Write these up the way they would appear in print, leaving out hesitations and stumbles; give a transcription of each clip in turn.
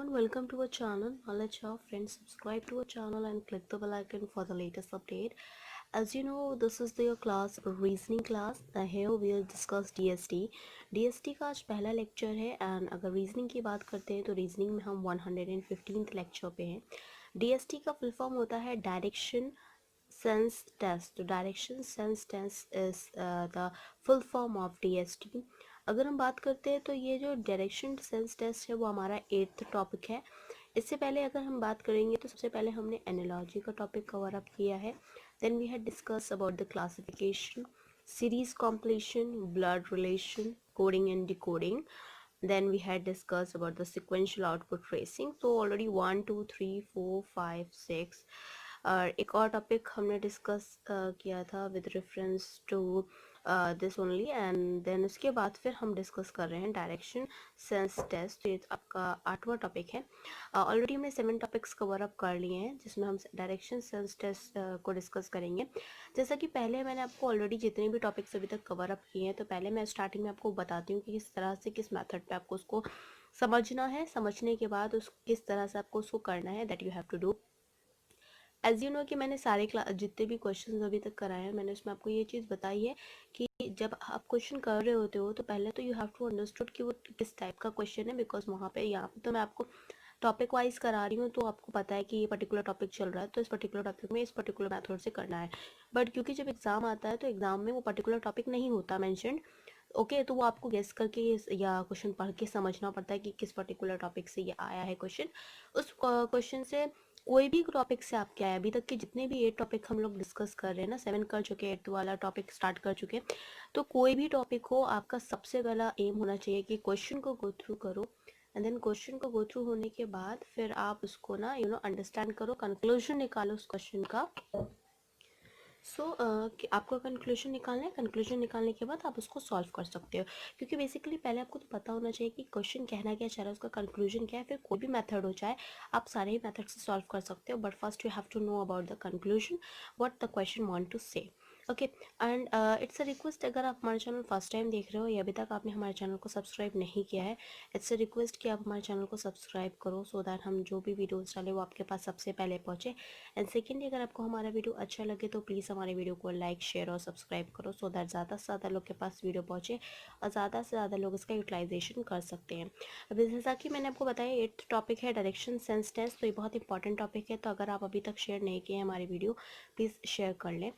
everyone, welcome to our channel. Now let your friends subscribe to our channel and click the bell icon for the latest update. As you know, this is your class reasoning class. Here we will discuss DST. DST का आज पहला lecture है and अगर reasoning की बात करते हैं तो रीजनिंग में हम 115th लेक्चर पे हैं. DST का फुल फॉर्म होता है डायरेक्शन सेंस टेस्ट. तो direction sense test is the full form of DST. अगर हम बात करते हैं तो ये जो डायरेक्शन सेंस टेस्ट है वो हमारा 8th टॉपिक है. इससे पहले अगर हम बात करेंगे तो सबसे पहले हमने एनालॉजी का टॉपिक कवर अप किया है. Then we had discuss about the classification, series completion, blood relation, coding and decoding. Then we had discussed about the sequential output tracing. So already 1 2 3 4 5 6 और एक और टॉपिक हमने डिस्कस किया था with reference to this only. And then उसके बाद फिर हम डिस्कस कर रहे हैं डायरेक्शन सेंस टेस्ट. ये आपका 8वां टॉपिक है. ऑलरेडी हमने 7 टॉपिक्स कवर अप कर लिए हैं जिसमें हम डायरेक्शन सेंस टेस्ट को डिस्कस करेंगे. जैसा कि पहले मैंने आपको ऑलरेडी जितने भी टॉपिक्स अभी तक कवर अप किए हैं तो पहले मैं स्टार्टिंग में आपको बताती हूँ कि किस तरह से किस मेथड पे आपको उसको समझना है. समझने के बाद उस किस तरह से आपको उसको करना है that you have to do. As you know कि मैंने सारे जितने भी क्वेश्चन अभी तक कराए हैं मैंने उसमें आपको ये चीज़ बताई है कि जब आप क्वेश्चन कर रहे होते हो तो पहले तो यू हैव टू अंडरस्टूड कि वो किस टाइप का क्वेश्चन है. बिकॉज वहाँ पे यहाँ पे तो मैं आपको टॉपिक वाइज करा रही हूँ तो आपको पता है कि ये पर्टिकुलर टॉपिक चल रहा है तो इस पर्टिकुलर टॉपिक में इस पर्टिकुलर मेथड से करना है. बट क्योंकि जब एग्ज़ाम आता है तो एग्ज़ाम में वो पर्टिकुलर टॉपिक नहीं होता मैंशनड. ओके तो वो आपको गेस करके या क्वेश्चन पढ़ के समझना पड़ता है कि किस पर्टिकुलर टॉपिक से ये आया है क्वेश्चन. उस क्वेश्चन से कोई भी टॉपिक से आपके आए अभी तक के जितने भी 8 टॉपिक हम लोग डिस्कस कर रहे हैं ना, 7 कर चुके हैं, 8 वाला टॉपिक स्टार्ट कर चुके हैं. तो कोई भी टॉपिक हो आपका सबसे पहला एम होना चाहिए कि क्वेश्चन को गो थ्रू करो एंड देन क्वेश्चन को गो थ्रू होने के बाद फिर आप उसको ना अंडरस्टैंड करो, कंक्लूजन निकालो उस क्वेश्चन का. कि आपको कंक्लूजन निकालना है. कंक्लूजन निकालने के बाद आप उसको सॉल्व कर सकते हो क्योंकि बेसिकली पहले आपको तो पता होना चाहिए कि क्वेश्चन कहना क्या चाह रहा है, उसका कंक्लूजन क्या है. फिर कोई भी मेथड हो जाए आप सारे ही मेथड से सॉल्व कर सकते हो. But first you have to know about the conclusion what the question want to say. Okay and it's a request, अगर आप हमारे चैनल फर्स्ट टाइम देख रहे हो या अभी तक आपने हमारे चैनल को सब्सक्राइब नहीं किया है, इट्स अ रिक्वेस्ट कि आप हमारे चैनल को सब्सक्राइब करो सो दैट हम जो भी वीडियोस डालें वो आपके पास सबसे पहले पहुँचे. एंड सेकेंडली अगर आपको हमारा वीडियो अच्छा लगे तो प्लीज़ हमारे वीडियो को लाइक शेयर और सब्सक्राइब करो सो दैट ज़्यादा से ज़्यादा लोग के पास वीडियो पहुँचे और ज़्यादा से ज़्यादा लोग इसका यूटिलाइजेशन कर सकते हैं. अब जैसा कि मैंने आपको बताया 8th टॉपिक है डायरेक्शन सेंस टेस्ट. तो ये बहुत इंपॉर्टेंट टॉपिक है तो अगर आप अभी तक शेयर नहीं किए हैं हमारी वीडियो प्लीज़ शेयर कर लें.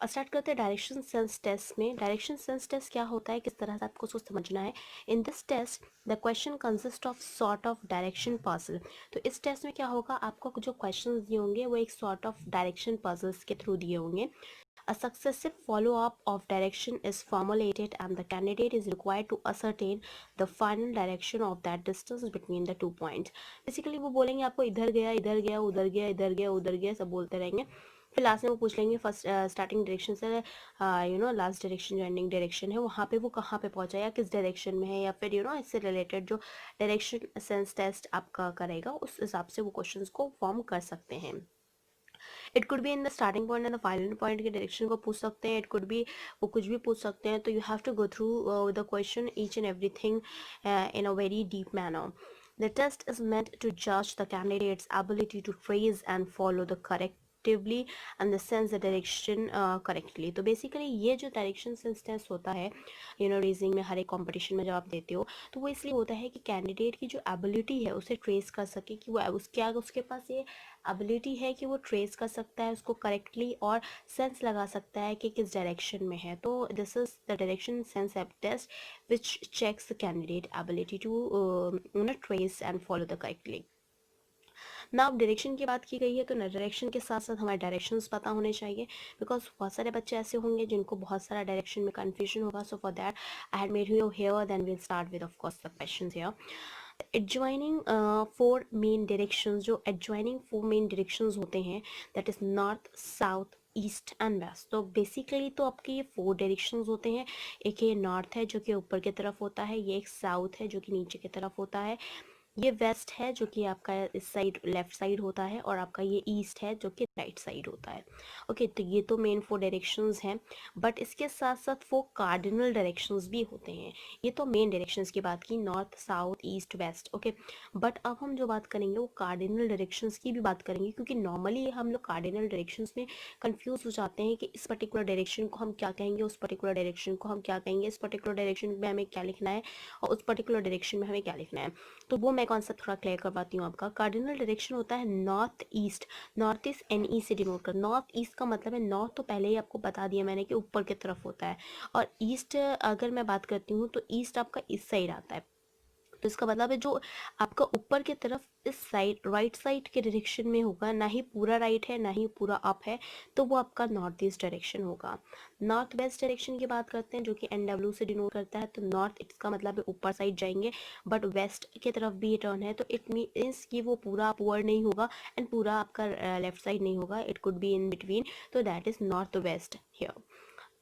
स्टार्ट करते हैं डायरेक्शन सेंस टेस्ट में. डायरेक्शन सेंस टेस्ट क्या होता है, किस तरह से आपको उसको समझना है. In this test the question consist of sort of direction puzzle. तो इस टेस्ट में क्या होगा, आपको जो क्वेश्चंस दिए होंगे वो एक सॉर्ट ऑफ डायरेक्शन पजल्स के थ्रू दिए होंगे. A successive follow-up of direction is formulated and the candidate is required to ascertain the final direction of that distance between the 2 points. Basically वो बोलेंगे आपको इधर गया इधर गया उधर गया इधर गया उधर गया सब बोलते रहेंगे. फिर लास्ट में वो पूछ लेंगे फर्स्ट स्टार्टिंग डायरेक्शन से लास्ट डायरेक्शन जो एंडिंग डायरेक्शन है वहाँ पे वो कहाँ पे पहुँचा या किस डायरेक्शन में है या फिर इससे रिलेटेड जो डायरेक्शन सेंस टेस्ट आपका करेगा उस हिसाब से वो क्वेश्चंस को फॉर्म कर सकते हैं. It could be in the starting point and the final point के डायरेक्शन को पूछ सकते हैं. इट कुड बी वो कुछ भी पूछ सकते हैं. तो you have to go through the question each and everything in a very deep manner. The test is meant to judge the candidate's ability to trace and follow the correctively and the sense the direction correctly. तो basically ये जो direction sense test होता है reasoning में हर एक competition में जब आप देते हो तो वो इसलिए होता है कि कैंडिडेट की जो एबिलिटी है उसे ट्रेस कर सके कि वो उसके पास ये एबिलिटी है कि वो ट्रेस कर सकता है उसको करेक्टली और सेंस लगा सकता है कि किस डायरेक्शन में है. तो this is the direction sense test which checks the candidate ability to trace and follow the correctly. ना अब डायरेक्शन की बात की गई है तो डायरेक्शन के साथ साथ हमारे डायरेक्शंस पता होने चाहिए बिकॉज बहुत सारे बच्चे ऐसे होंगे जिनको बहुत सारा डायरेक्शन में कन्फ्यूजन होगा. So for that I had made you here then will start with of course the questions here. Adjoining 4 main directions, जो एडजॉइनिंग 4 मेन डायरेक्शंस होते हैं that is north south east and west. तो basically तो आपके ये 4 directions होते हैं. एक ये नॉर्थ है जो कि ऊपर की तरफ होता है, ये एक साउथ है जो कि नीचे की तरफ होता है, ये वेस्ट है जो कि आपका इस साइड लेफ्ट साइड होता है, और आपका ये ईस्ट है जो कि राइट साइड होता है। ओके, तो ये तो मेन 4 डायरेक्शंस हैं, बट इसके साथ साथ 4 कार्डिनल डायरेक्शंस भी होते हैं। ये तो मेन डायरेक्शंस की बात की, north south east west. Okay, but अब हम जो बात करेंगे वो कार्डिनल डायरेक्शंस की भी बात करेंगे, क्योंकि नॉर्मली हम लोग कार्डिनल डायरेक्शंस में कंफ्यूज हो जाते हैं कि इस पर्टिकुलर डायरेक्शन को हम क्या कहेंगे, उस पर्टिकुलर डायरेक्शन को हम क्या कहेंगे, इस पर्टिकुलर डायरेक्शन में हमें क्या लिखना है और उस पर्टिकुलर डायरेक्शन में हमें क्या लिखना है। तो वो मैं कॉन्सेप्ट थोड़ा क्लियर करवाती हूँ आपका। कार्डिनल डायरेक्शन होता है north east. North east NE से डिनोट कर, नॉर्थ ईस्ट का मतलब है, नॉर्थ तो पहले ही आपको बता दिया मैंने कि ऊपर की तरफ होता है, और ईस्ट अगर मैं बात करती हूँ तो ईस्ट आपका इस साइड आता है। तो इसका मतलब है जो आपका ऊपर की तरफ इस साइड राइट साइड के डायरेक्शन में होगा, ना ही पूरा राइट है ना ही पूरा अप है, तो वो आपका नॉर्थ ईस्ट डायरेक्शन होगा। नॉर्थ वेस्ट डायरेक्शन की बात करते हैं जो कि NW से डिनोट करता है, तो नॉर्थ इसका मतलब है ऊपर साइड जाएंगे, बट वेस्ट की तरफ भी टर्न है, तो इट मीन्स कि वो पूरा अपवर्ड नहीं होगा एंड पूरा आपका लेफ्ट साइड नहीं होगा, it could be in between, तो that is north west here.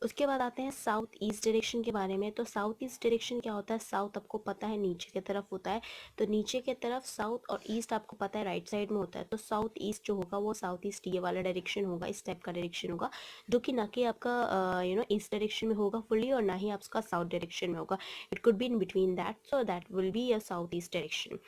उसके बाद आते हैं साउथ ईस्ट डायरेक्शन के बारे में। तो साउथ ईस्ट डायरेक्शन क्या होता है, साउथ आपको पता है नीचे की तरफ होता है, तो नीचे की तरफ साउथ, और ईस्ट आपको पता है राइट साइड में होता है, तो साउथ ईस्ट जो होगा वो साउथ ईस्ट ये वाला डायरेक्शन होगा, इस टाइप का डायरेक्शन होगा, जो कि ना कि आपका ईस्ट डायरेक्शन में होगा फुल्ली, और ना ही आपका साउथ डायरेक्शन में होगा, it could be in between that, so that will be a south east direction.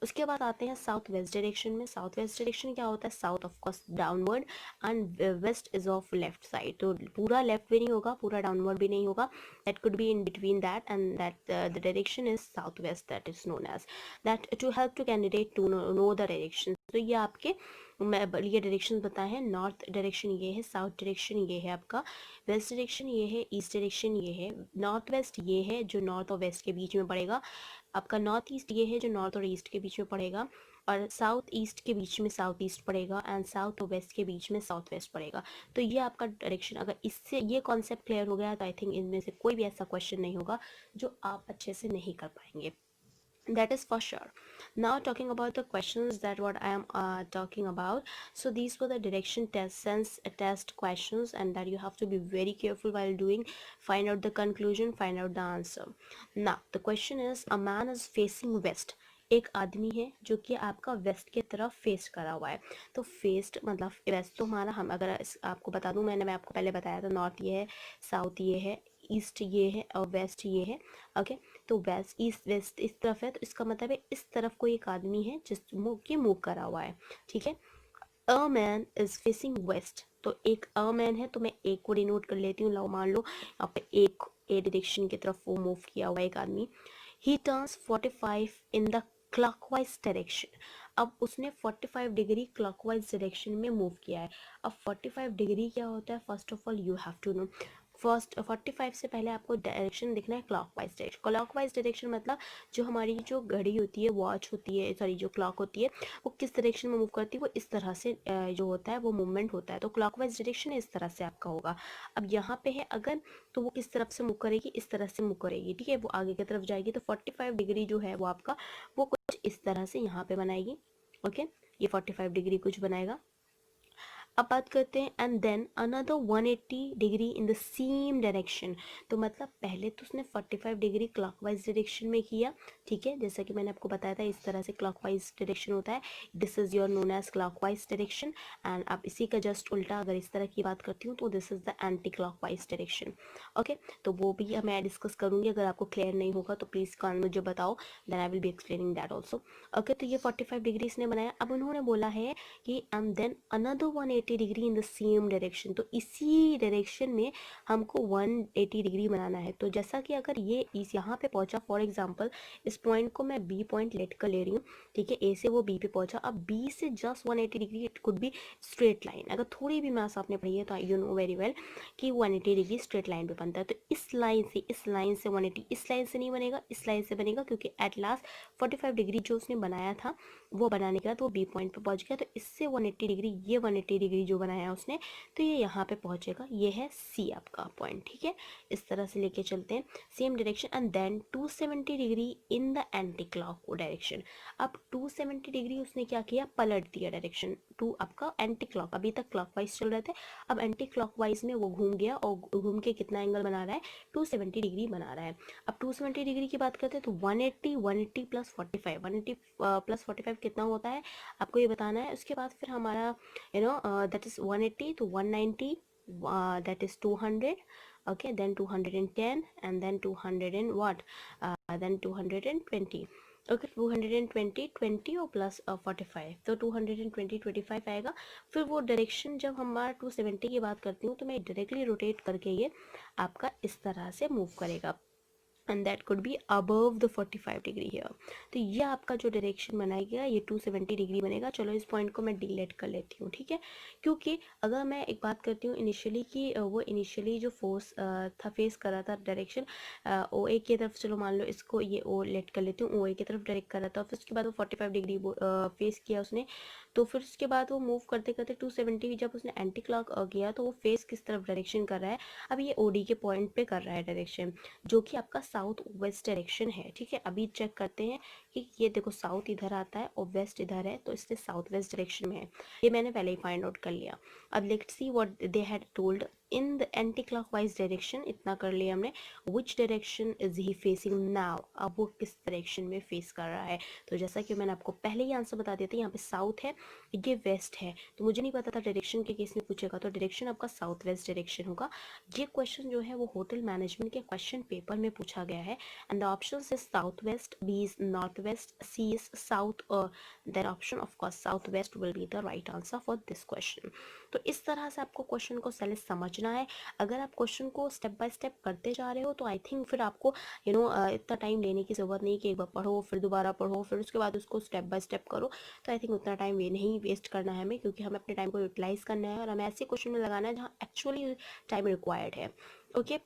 उसके बाद आते हैं साउथ वेस्ट डायरेक्शन में। साउथ वेस्ट डायरेक्शन क्या होता है, south of course downward and west is of left side, तो पूरा लेफ्ट भी नहीं होगा, पूरा डाउनवर्ड भी नहीं होगा, that could be in between that, and that the direction is south west, that is known as that to help to candidate to know the direction. तो ये आपके ये डायरेक्शन बताए हैं, नॉर्थ डायरेक्शन ये है, साउथ डायरेक्शन ये है आपका, वेस्ट डायरेक्शन ये है, ईस्ट डायरेक्शन ये है, नॉर्थ वेस्ट ये है जो नॉर्थ और वेस्ट के बीच में पड़ेगा, आपका नॉर्थ ईस्ट ये है जो नॉर्थ और ईस्ट के बीच में पड़ेगा, और साउथ ईस्ट के बीच में साउथ ईस्ट पड़ेगा, एंड साउथ और वेस्ट के बीच में साउथ वेस्ट पड़ेगा। तो ये आपका डायरेक्शन, अगर इससे ये कॉन्सेप्ट क्लियर हो गया तो आई थिंक इनमें से कोई भी ऐसा क्वेश्चन नहीं होगा जो आप अच्छे से नहीं कर पाएंगे, that is for sure. Now talking about the questions that what I am talking about, so these were the direction test sense test questions, and that you have to be very careful while doing. Find out the conclusion, find out the answer. Now the question is, a man is facing west, एक आदमी है जो कि आपका waste की तरफ face करा हुआ है। तो फेस्ट मतलब वेस्ट तो हमारा, हम अगर आपको बता दूं, मैं आपको पहले बताया था, नॉर्थ ये है, साउथ ये है, ईस्ट ये है और वेस्ट ये है। ओके, तो वेस्ट ईस्ट वेस्ट इस तरफ है, तो इसका मतलब है इस तरफ कोई एक आदमी है जिस मुंह के मुंह करा हुआ है, ठीक है। A man is facing west, तो एक अ मैन है, तो मैं एक को डिनोट कर लेती हूँ, लो मान लो यहाँ पे एक ए डायरेक्शन की तरफ वो मूव किया हुआ है एक आदमी। He turns 45 in the clockwise direction, अब उसने 45 डिग्री क्लॉकवाइज डायरेक्शन में मूव किया है। अब 45 डिग्री क्या होता है, first of all you have to know, first 45 से पहले आपको डायरेक्शन दिखना है क्लॉकवाइज डायरेक्शन। क्लॉकवाइज डायरेक्शन मतलब जो हमारी जो घड़ी होती है, वॉच होती है, सॉरी जो क्लॉक होती है, वो किस डायरेक्शन में मूव करती है, वो इस तरह से जो होता है वो मूवमेंट होता है, तो क्लॉकवाइज डायरेक्शन इस तरह से आपका होगा। अब यहाँ पे है अगर, तो वो किस तरफ से मूव करेगी, इस तरह से मूव करेगी, ठीक है, वो आगे की तरफ जाएगी, तो 45 डिग्री जो है वो आपका वो कुछ इस तरह से यहाँ पे बनाएगी। ओके, ये 45 डिग्री कुछ बनाएगा। अब बात करते हैं and then another 180 degree in the same direction, तो मतलब पहले तो उसने 45 डिग्री क्लॉकवाइज डायरेक्शन में किया, ठीक है, जैसा कि मैंने आपको बताया था इस तरह से क्लॉकवाइज डायरेक्शन होता है, this is your known as clockwise direction. And अब इसी का जस्ट उल्टा अगर इस तरह की बात करती हूँ तो this is the anti clockwise direction. Okay, तो वो भी मैं डिस्कस करूँगी, अगर आपको क्लियर नहीं होगा तो प्लीज़ मुझे बताओ, then I will be explaining that also. Okay, तो ये 45 डिग्री इसने बनाया। अब उन्होंने बोला है कि and then another 180 degree in the same direction, तो इसी डायरेक्शन में हमको 180 डिग्री बनाना है। तो जैसा कि अगर ये इस यहाँ पे पहुंचा, फॉर एग्जांपल इस पॉइंट को मैं बी पॉइंट लेट कर ले रही हूँ, ठीक है, ए से वो बी पे पहुंचा, अब बी से just 180 degree, it could be straight line, अगर थोड़ी भी मैथ्स आपने पढ़ी है तो यू नो वेरी वेल कि 180 डिग्री स्ट्रेट लाइन पे बनता है। तो इस लाइन से 180, इस लाइन से नहीं बनेगा, इस लाइन से बनेगा, क्योंकि एट लास्ट 45 डिग्री जो उसने बनाया था वो बनाने के बाद वो बी पॉइंट पे पहुंच गया, तो इससे 180 डिग्री, ये 180 डिग्री जो बनाया है उसने, तो ये यहाँ पे पहुँचेगा। ये है सी आपका पॉइंट, ठीक है। इस तरह से लेके चलते हैं same direction, and then 270 degree in the anti clock direction. अब 270 डिग्री उसने क्या किया, पलट दिया डायरेक्शन टू आपका एंटी क्लॉक। अभी तक क्लॉकवाइज चल रहे थे, अब एंटी क्लॉकवाइज में वो घूम गया और घूम के कितना एंगल बना रहा है, 270 डिग्री बना रहा है। अब 270 डिग्री की बात करते हैं तो 180 प्लस 45, 180 प्लस 45 कितना होता है आपको ये बताना है। उसके बाद फिर हमारा दैट इज 180 तो 190, that is 200, okay, then 210, and then 200 and what, then 220, okay 220 20 और प्लस 45, तो 220 25 आएगा। फिर वो डायरेक्शन जब हमारा 270 की बात करती हूँ तो मैं डायरेक्टली रोटेट करके ये आपका इस तरह से मूव करेगा, and that could be above the 45 degree here. तो ये आपका जो डायरेक्शन बनाएगा ये 270 डिग्री बनेगा। चलो इस पॉइंट को मैं डिलीट कर लेती हूँ, ठीक है। क्योंकि अगर मैं एक बात करती हूँ इनिशियली कि वो इनिशियली जो फोर्स था फेस कर रहा था डायरेक्शन ओ ए की तरफ, चलो मान लो इसको ये ओ लेट कर लेती हूँ, ओ ए की तरफ डायरेक्ट कर रहा था, फिर उसके बाद वो 45 डिग्री फेस किया उसने, तो फिर उसके बाद वो मूव करते करते 270 जब उसने एंटी क्लॉक किया तो वो फेस किस तरफ डायरेक्शन कर रहा है, अब ये ओडी के पॉइंट पे कर रहा है डायरेक्शन, जो कि आपका साउथ वेस्ट डायरेक्शन है, ठीक है। अभी चेक करते हैं कि ये देखो साउथ इधर आता है और वेस्ट इधर है, तो इसलिए साउथ वेस्ट डायरेक्शन में है, ये मैंने पहले ही फाइंड आउट कर लिया। अब let's see what they had told in the anti clockwise direction, इतना कर लिया हमने। विच direction is he facing now, अब वो किस डायरेक्शन में फेस कर रहा है। तो जैसा कि मैंने आपको पहले ही आंसर बता दिया था, यहाँ पे साउथ है, ये वेस्ट है, तो मुझे नहीं पता था डायरेक्शन के केस में पूछेगा, तो डायरेक्शन आपका साउथ वेस्ट डायरेक्शन होगा। ये क्वेश्चन जो है वो होटल मैनेजमेंट के क्वेश्चन पेपर में पूछा गया है, and the options is south west, B is north west, C is south, that option of course south west will be the right answer for this question. तो इस तरह से आपको क्वेश्चन को पहले समझना है। अगर आप क्वेश्चन को स्टेप बाय स्टेप करते जा रहे हो तो आई थिंक फिर आपको इतना टाइम लेने की ज़रूरत नहीं कि एक बार पढ़ो फिर दोबारा पढ़ो फिर उसके बाद उसको स्टेप बाय स्टेप करो, तो आई थिंक उतना टाइम नहीं वेस्ट करना है हमें, क्योंकि हमें अपने टाइम को यूटिलाइज करना है और हमें ऐसे क्वेश्चन में लगाना है जहाँ एक्चुअली टाइम रिक्वायर्ड है। Okay,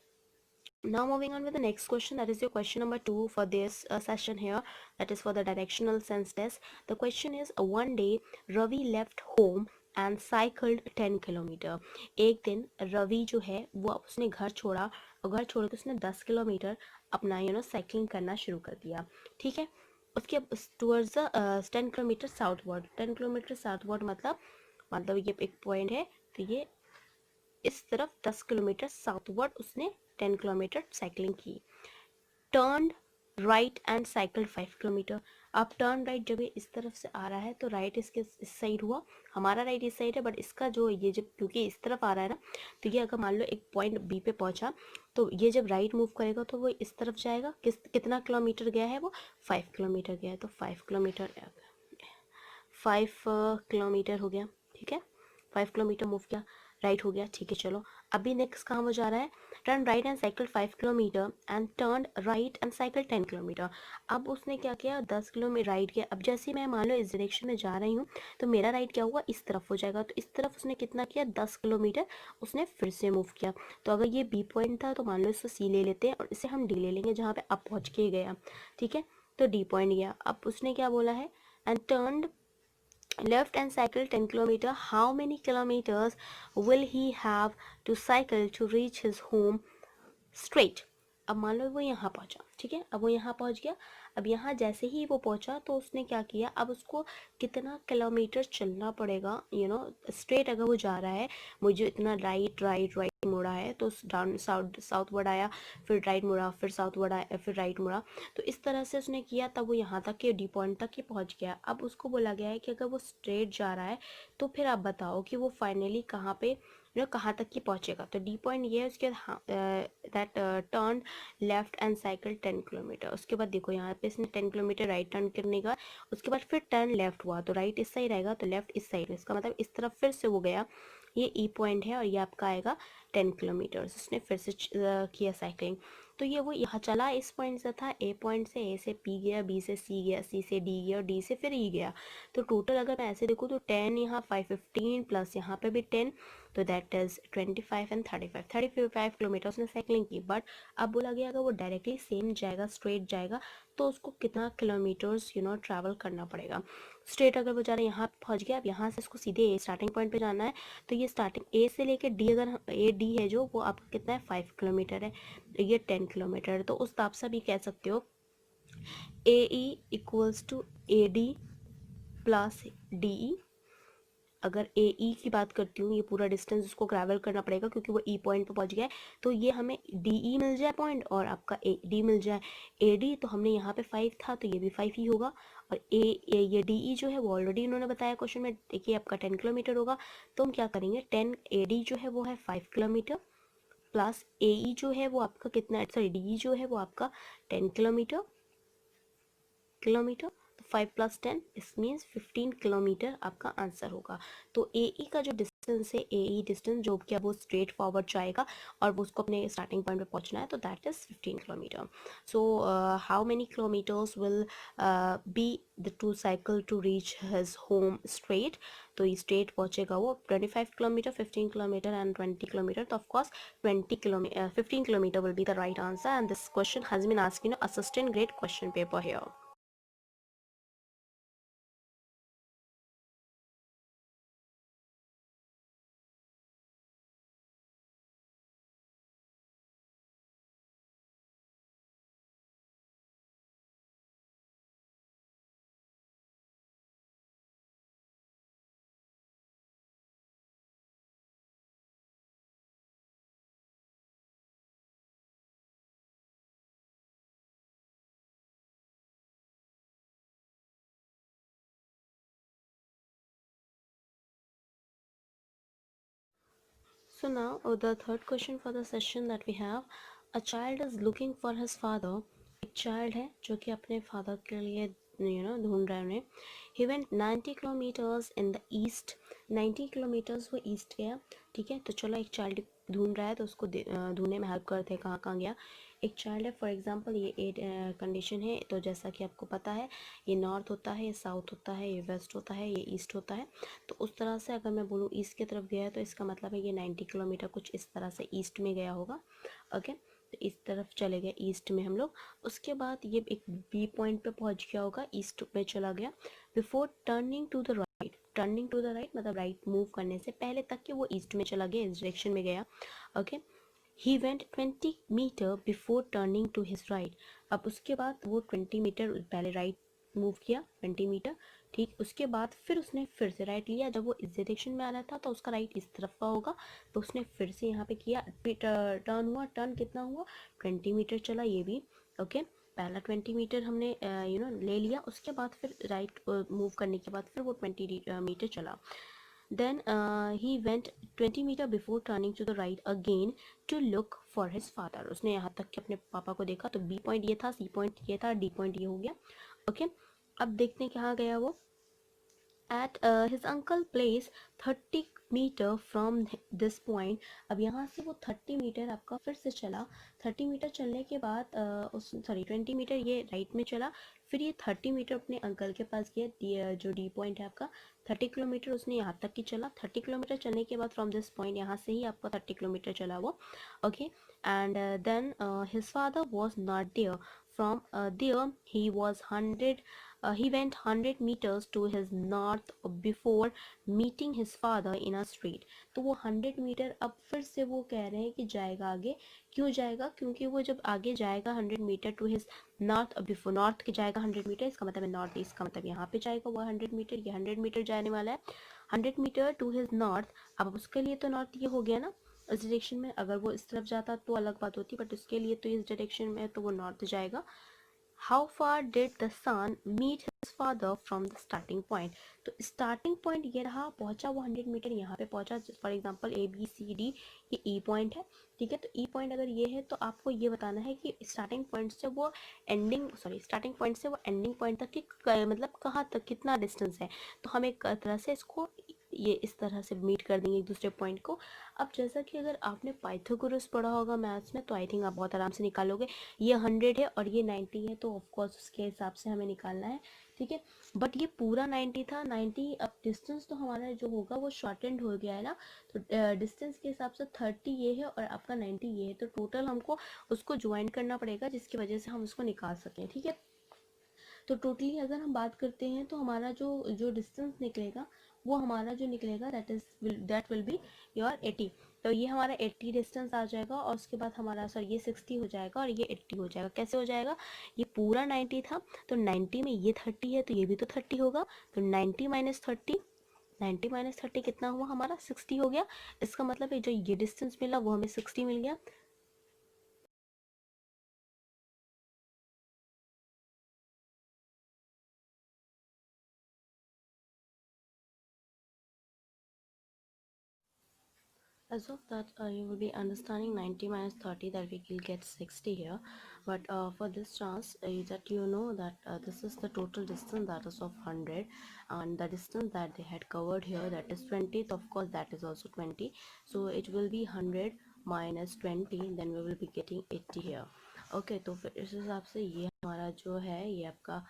now moving on with the next question, that is your question number 2 for this session here, that is for the directional sense test. The question is, one day Ravi left home and cycled 10 kilometre. एक दिन रवि जो है वो उसने घर छोड़ा और घर छोड़ के उसने 10 किलोमीटर अपना साइकिलिंग करना शुरू कर दिया, ठीक है। उसके towards the 10 kilometre southward, 10 kilometre southward मतलब ये एक पॉइंट है, तो ये इस तरफ 10 किलोमीटर साउथवर्ड उसने 10 किलोमीटर साइकिलिंग की। Turn right and cycle 5 kilometre. अब टर्न राइट जब ये इस तरफ से आ रहा है तो राइट इसके इस साइड हुआ, हमारा राइट इस साइड है, बट इसका जो ये जब क्योंकि इस तरफ आ रहा है ना, तो ये अगर मान लो एक पॉइंट बी पे पहुंचा तो ये जब राइट मूव करेगा तो वो इस तरफ जाएगा। कितना किलोमीटर गया है वो, 5 किलोमीटर गया है, तो 5 किलोमीटर 5 किलोमीटर हो गया, ठीक है। 5 किलोमीटर मूव किया, राइट हो गया, ठीक है। चलो अभी नेक्स्ट कहाँ वो जा रहा है, turn right and cycle 5 kilometre and turn right and cycle 10 kilometre. अब उसने क्या किया, 10 किलोमीटर राइट किया। अब जैसे मैं मान लो इस डायरेक्शन में जा रही हूँ तो मेरा राइट क्या हुआ, इस तरफ हो जाएगा, तो इस तरफ उसने कितना किया, 10 किलोमीटर उसने फिर से मूव किया। तो अगर ये बी पॉइंट था तो मान लो इसको सी ले लेते हैं और इसे हम डी ले लेंगे जहाँ पे अब पहुँच के गया, ठीक है। तो डी पॉइंट गया। अब उसने क्या बोला है, and turn left and cycle 10 kilometer, how many kilometers will he have to cycle to reach his home straight। अब मान लो वो यहाँ पहुँचा, ठीक है। अब वो यहाँ पहुँच गया। अब यहाँ जैसे ही वो पहुँचा तो उसने क्या किया, अब उसको कितना किलोमीटर चलना पड़ेगा, स्ट्रेट अगर वो जा रहा है, मुझे इतना राइट राइट राइट मुड़ा है तो डाउन साउथ वर्ड आया, फिर राइट मुड़ा, फिर साउथ वर्ड आया, फिर राइट मुड़ा, तो इस तरह से उसने किया, तब वो यहाँ तक के डी पॉइंट तक ही पहुँच गया। अब उसको बोला गया है कि अगर वो स्ट्रेट जा रहा है तो फिर आप बताओ कि वो फाइनली कहाँ पे कहाँ तक की पहुँचेगा। तो डी पॉइंट ये है, उसके that turn left and cycle 10 kilometre. उसके बाद देखो यहाँ पे इसने 10 किलोमीटर राइट टर्न करने का, उसके बाद फिर टर्न लेफ्ट हुआ, तो राइट इस साइड आएगा तो लेफ्ट इस साइड, इसका मतलब इस तरफ फिर से वो गया, ये ई पॉइंट है और ये आपका आएगा 10 किलोमीटर, उसने फिर से किया साइकिलिंग। तो ये वो यहाँ चला इस पॉइंट से था, ए पॉइंट से, ए से पी गया, बी से सी गया, सी से डी गया और डी से फिर ई गया। तो टोटल अगर मैं ऐसे देखूँ तो 10 यहाँ 515 प्लस यहाँ पे भी 10, तो दैट इज़ 25 एंड 35 किलोमीटर उसने साइकिलिंग की। बट अब बोला गया अगर वो डायरेक्टली सेम जाएगा, स्ट्रेट जाएगा, तो उसको कितना किलोमीटर्स ट्रैवल करना पड़ेगा। स्ट्रेट अगर वो जा रहा है, यहाँ पहुँच गया, अब यहाँ से इसको सीधे स्टार्टिंग पॉइंट पे जाना है, तो ये स्टार्टिंग ए से लेके डी, अगर ए डी है जो, वो आपका कितना है 5 किलोमीटर है, ये 10 किलोमीटर है। तो उस हिसाब से भी कह सकते हो A E equals to A D plus D E. अगर ए ई की बात करती हूँ, ये पूरा डिस्टेंस उसको ट्रैवल करना पड़ेगा क्योंकि वो ई पॉइंट पे पहुँच गया है, तो ये हमें डी ई मिल जाए पॉइंट और आपका ए डी मिल जाए। ए डी तो हमने यहाँ पे 5 था, तो ये भी 5 ही होगा। और ये डी ई जो है वो ऑलरेडी उन्होंने बताया क्वेश्चन में, देखिए आपका 10 किलोमीटर होगा। तो हम क्या करेंगे, 10 ए डी जो है वो है 5 किलोमीटर, प्लस ए ई जो है वो आपका कितना है, सॉरी डी ई जो है वो आपका 10 किलोमीटर। तो 5 + 10 इस मीन्स 15 किलोमीटर आपका आंसर होगा। तो ए ई का जो डिस्टेंस है, ए ई डिस्टेंस जो कि वो स्ट्रेट फॉरवर्ड जाएगा और वो उसको अपने स्टार्टिंग पॉइंट पे पहुंचना है, तो that is 15 kilometre. So how many kilometres will be the to cycle to reach his home straight. तो ये स्ट्रेट पहुंचेगा वो 25 किलोमीटर, 15 किलोमीटर एंड 20 किलोमीटर। तो of course 15 kilometer will be the right answer, and this question has been asked in a assistant grade question paper here. So now the third question for the session that we have, a child is looking for his father. एक child है जो कि अपने father के लिए ढूंढ रहा है उन्हें। He went 90 kilometers in the east. 90 kilometers वो east गया, ठीक है। तो चलो एक child ढूंढ रहा है तो उसको ढूंढने में हेल्प करते हैं कहाँ कहाँ गया। एक चाइल्ड है, फॉर एग्जांपल ये 8 कंडीशन है, तो जैसा कि आपको पता है ये नॉर्थ होता है, ये साउथ होता है, ये वेस्ट होता है, ये ईस्ट होता है। तो उस तरह से अगर मैं बोलूँ ईस्ट की तरफ गया है, तो इसका मतलब है ये 90 किलोमीटर कुछ इस तरह से ईस्ट में गया होगा। ओके, तो इस तरफ चले गए ईस्ट में हम लोग। उसके बाद ये एक बी पॉइंट पे पहुंच गया होगा, ईस्ट में चला गया। Before turning to the right, turning to the right मतलब राइट मूव करने से पहले तक कि वो ईस्ट में चला गया, इस डायरेक्शन में गया। Okay, he went 20 metre before turning to his right. अब उसके बाद वो 20 मीटर पहले राइट मूव किया, 20 मीटर, ठीक। उसके बाद फिर उसने फिर से राइट लिया, जब वो इस डायरेक्शन में आ रहा था तो उसका राइट इस तरफ का होगा, तो उसने फिर से यहाँ पे किया, टर्न हुआ। टर्न कितना हुआ, 20 मीटर चला ये भी। ओके, पहला 20 मीटर हमने ले लिया, उसके बाद फिर राइट मूव करने के बाद फिर वो 20 मीटर चला। Then he went 20 meter before turning to the right again to look for his father. उसने यहाँ तक कि अपने पापा को देखा, तो बी पॉइंट ये था, सी पॉइंट ये था, डी पॉइंट ये हो गया। ओके, अब देखते हैं कहाँ गया वो। At his uncle place 30 metre from this point. अब यहाँ से वो 30 मीटर आपका फिर से चला। 30 मीटर चलने के बाद उस सॉरी 20 मीटर ये राइट में चला, फिर ये 30 मीटर अपने अंकल के पास गया, जो डी पॉइंट है आपका। 30 किलोमीटर उसने यहाँ तक की चला। 30 किलोमीटर चलने के बाद फ्रॉम दिस पॉइंट यहाँ से ही आपका 30 किलोमीटर चला वो। Okay, and then his father was not there. From there he was 100 he went 100 meters to his north before meeting his father in a street. तो वो 100 मीटर अब फिर से वो कह रहे हैं कि जाएगा आगे। क्यों जाएगा, क्योंकि वो जब आगे जाएगा 100 metre to his north, before north के जाएगा 100 मीटर, इसका मतलब है नॉर्थ ईस्ट का मतलब यहाँ पे जाएगा वो 100 मीटर, ये 100 मीटर जाने वाला है। 100 मीटर टू हिज नॉर्थ, अब उसके लिए तो नॉर्थ ये हो गया ना इस डायरेक्शन में। अगर वो इस तरफ जाता तो अलग बात होती, बट उसके लिए तो इस डायरेक्शन में तो वो नॉर्थ जाएगा। How far did the son meet his father from the starting point? तो स्टार्टिंग पॉइंट ये रहा, पहुंचा वो 100 मीटर, यहाँ पे पहुंचा। For example A B C D, ये ई पॉइंट है, ठीक है। तो ई पॉइंट अगर ये है तो आपको ये बताना है कि स्टार्टिंग पॉइंट से वो स्टार्टिंग पॉइंट से वो एंडिंग पॉइंट तक की मतलब कहाँ तक कितना डिस्टेंस है। तो हम एक तरह से इसको ये इस तरह से मीट कर देंगे एक दूसरे पॉइंट को। अब जैसा कि अगर आपने पाइथागोरस पढ़ा होगा मैथ्स में तो आई थिंक आप बहुत आराम से निकालोगे। ये 100 है और ये 90 है, तो ऑफकोर्स उसके हिसाब से हमें निकालना है, ठीक है। बट ये पूरा 90 था, 90 अब डिस्टेंस तो हमारा जो होगा वो शॉर्टेंड हो गया है ना, तो डिस्टेंस के हिसाब से 30 ये है और आपका 90 ये है, तो टोटल हमको उसको ज्वाइन करना पड़ेगा जिसकी वजह से हम उसको निकाल सकें, ठीक है। तो टोटली अगर हम बात करते हैं तो हमारा जो जो डिस्टेंस निकलेगा वो हमारा जो निकलेगा दैट विल बी योर 80। तो ये हमारा 80 डिस्टेंस आ जाएगा और उसके बाद हमारा सर ये 60 हो जाएगा और ये 80 हो जाएगा। कैसे हो जाएगा, ये पूरा 90 था तो 90 में ये 30 है तो ये भी तो 30 होगा, तो 90 माइनस 30, 90 माइनस 30 कितना हुआ हमारा 60 हो गया। इसका मतलब है जो ये डिस्टेंस मिला वो हमें 60 मिल गया। As of that, you will be understanding 90 minus 30 that we will get 60 here. But for this chance, that you know that this is the total distance that is of 100, and the distance that they had covered here that is 20. Of course, that is also 20. So it will be 100 minus 20, then we will be getting 80 here. Okay तो फिर इस हिसाब से ये हमारा जो है ये आपका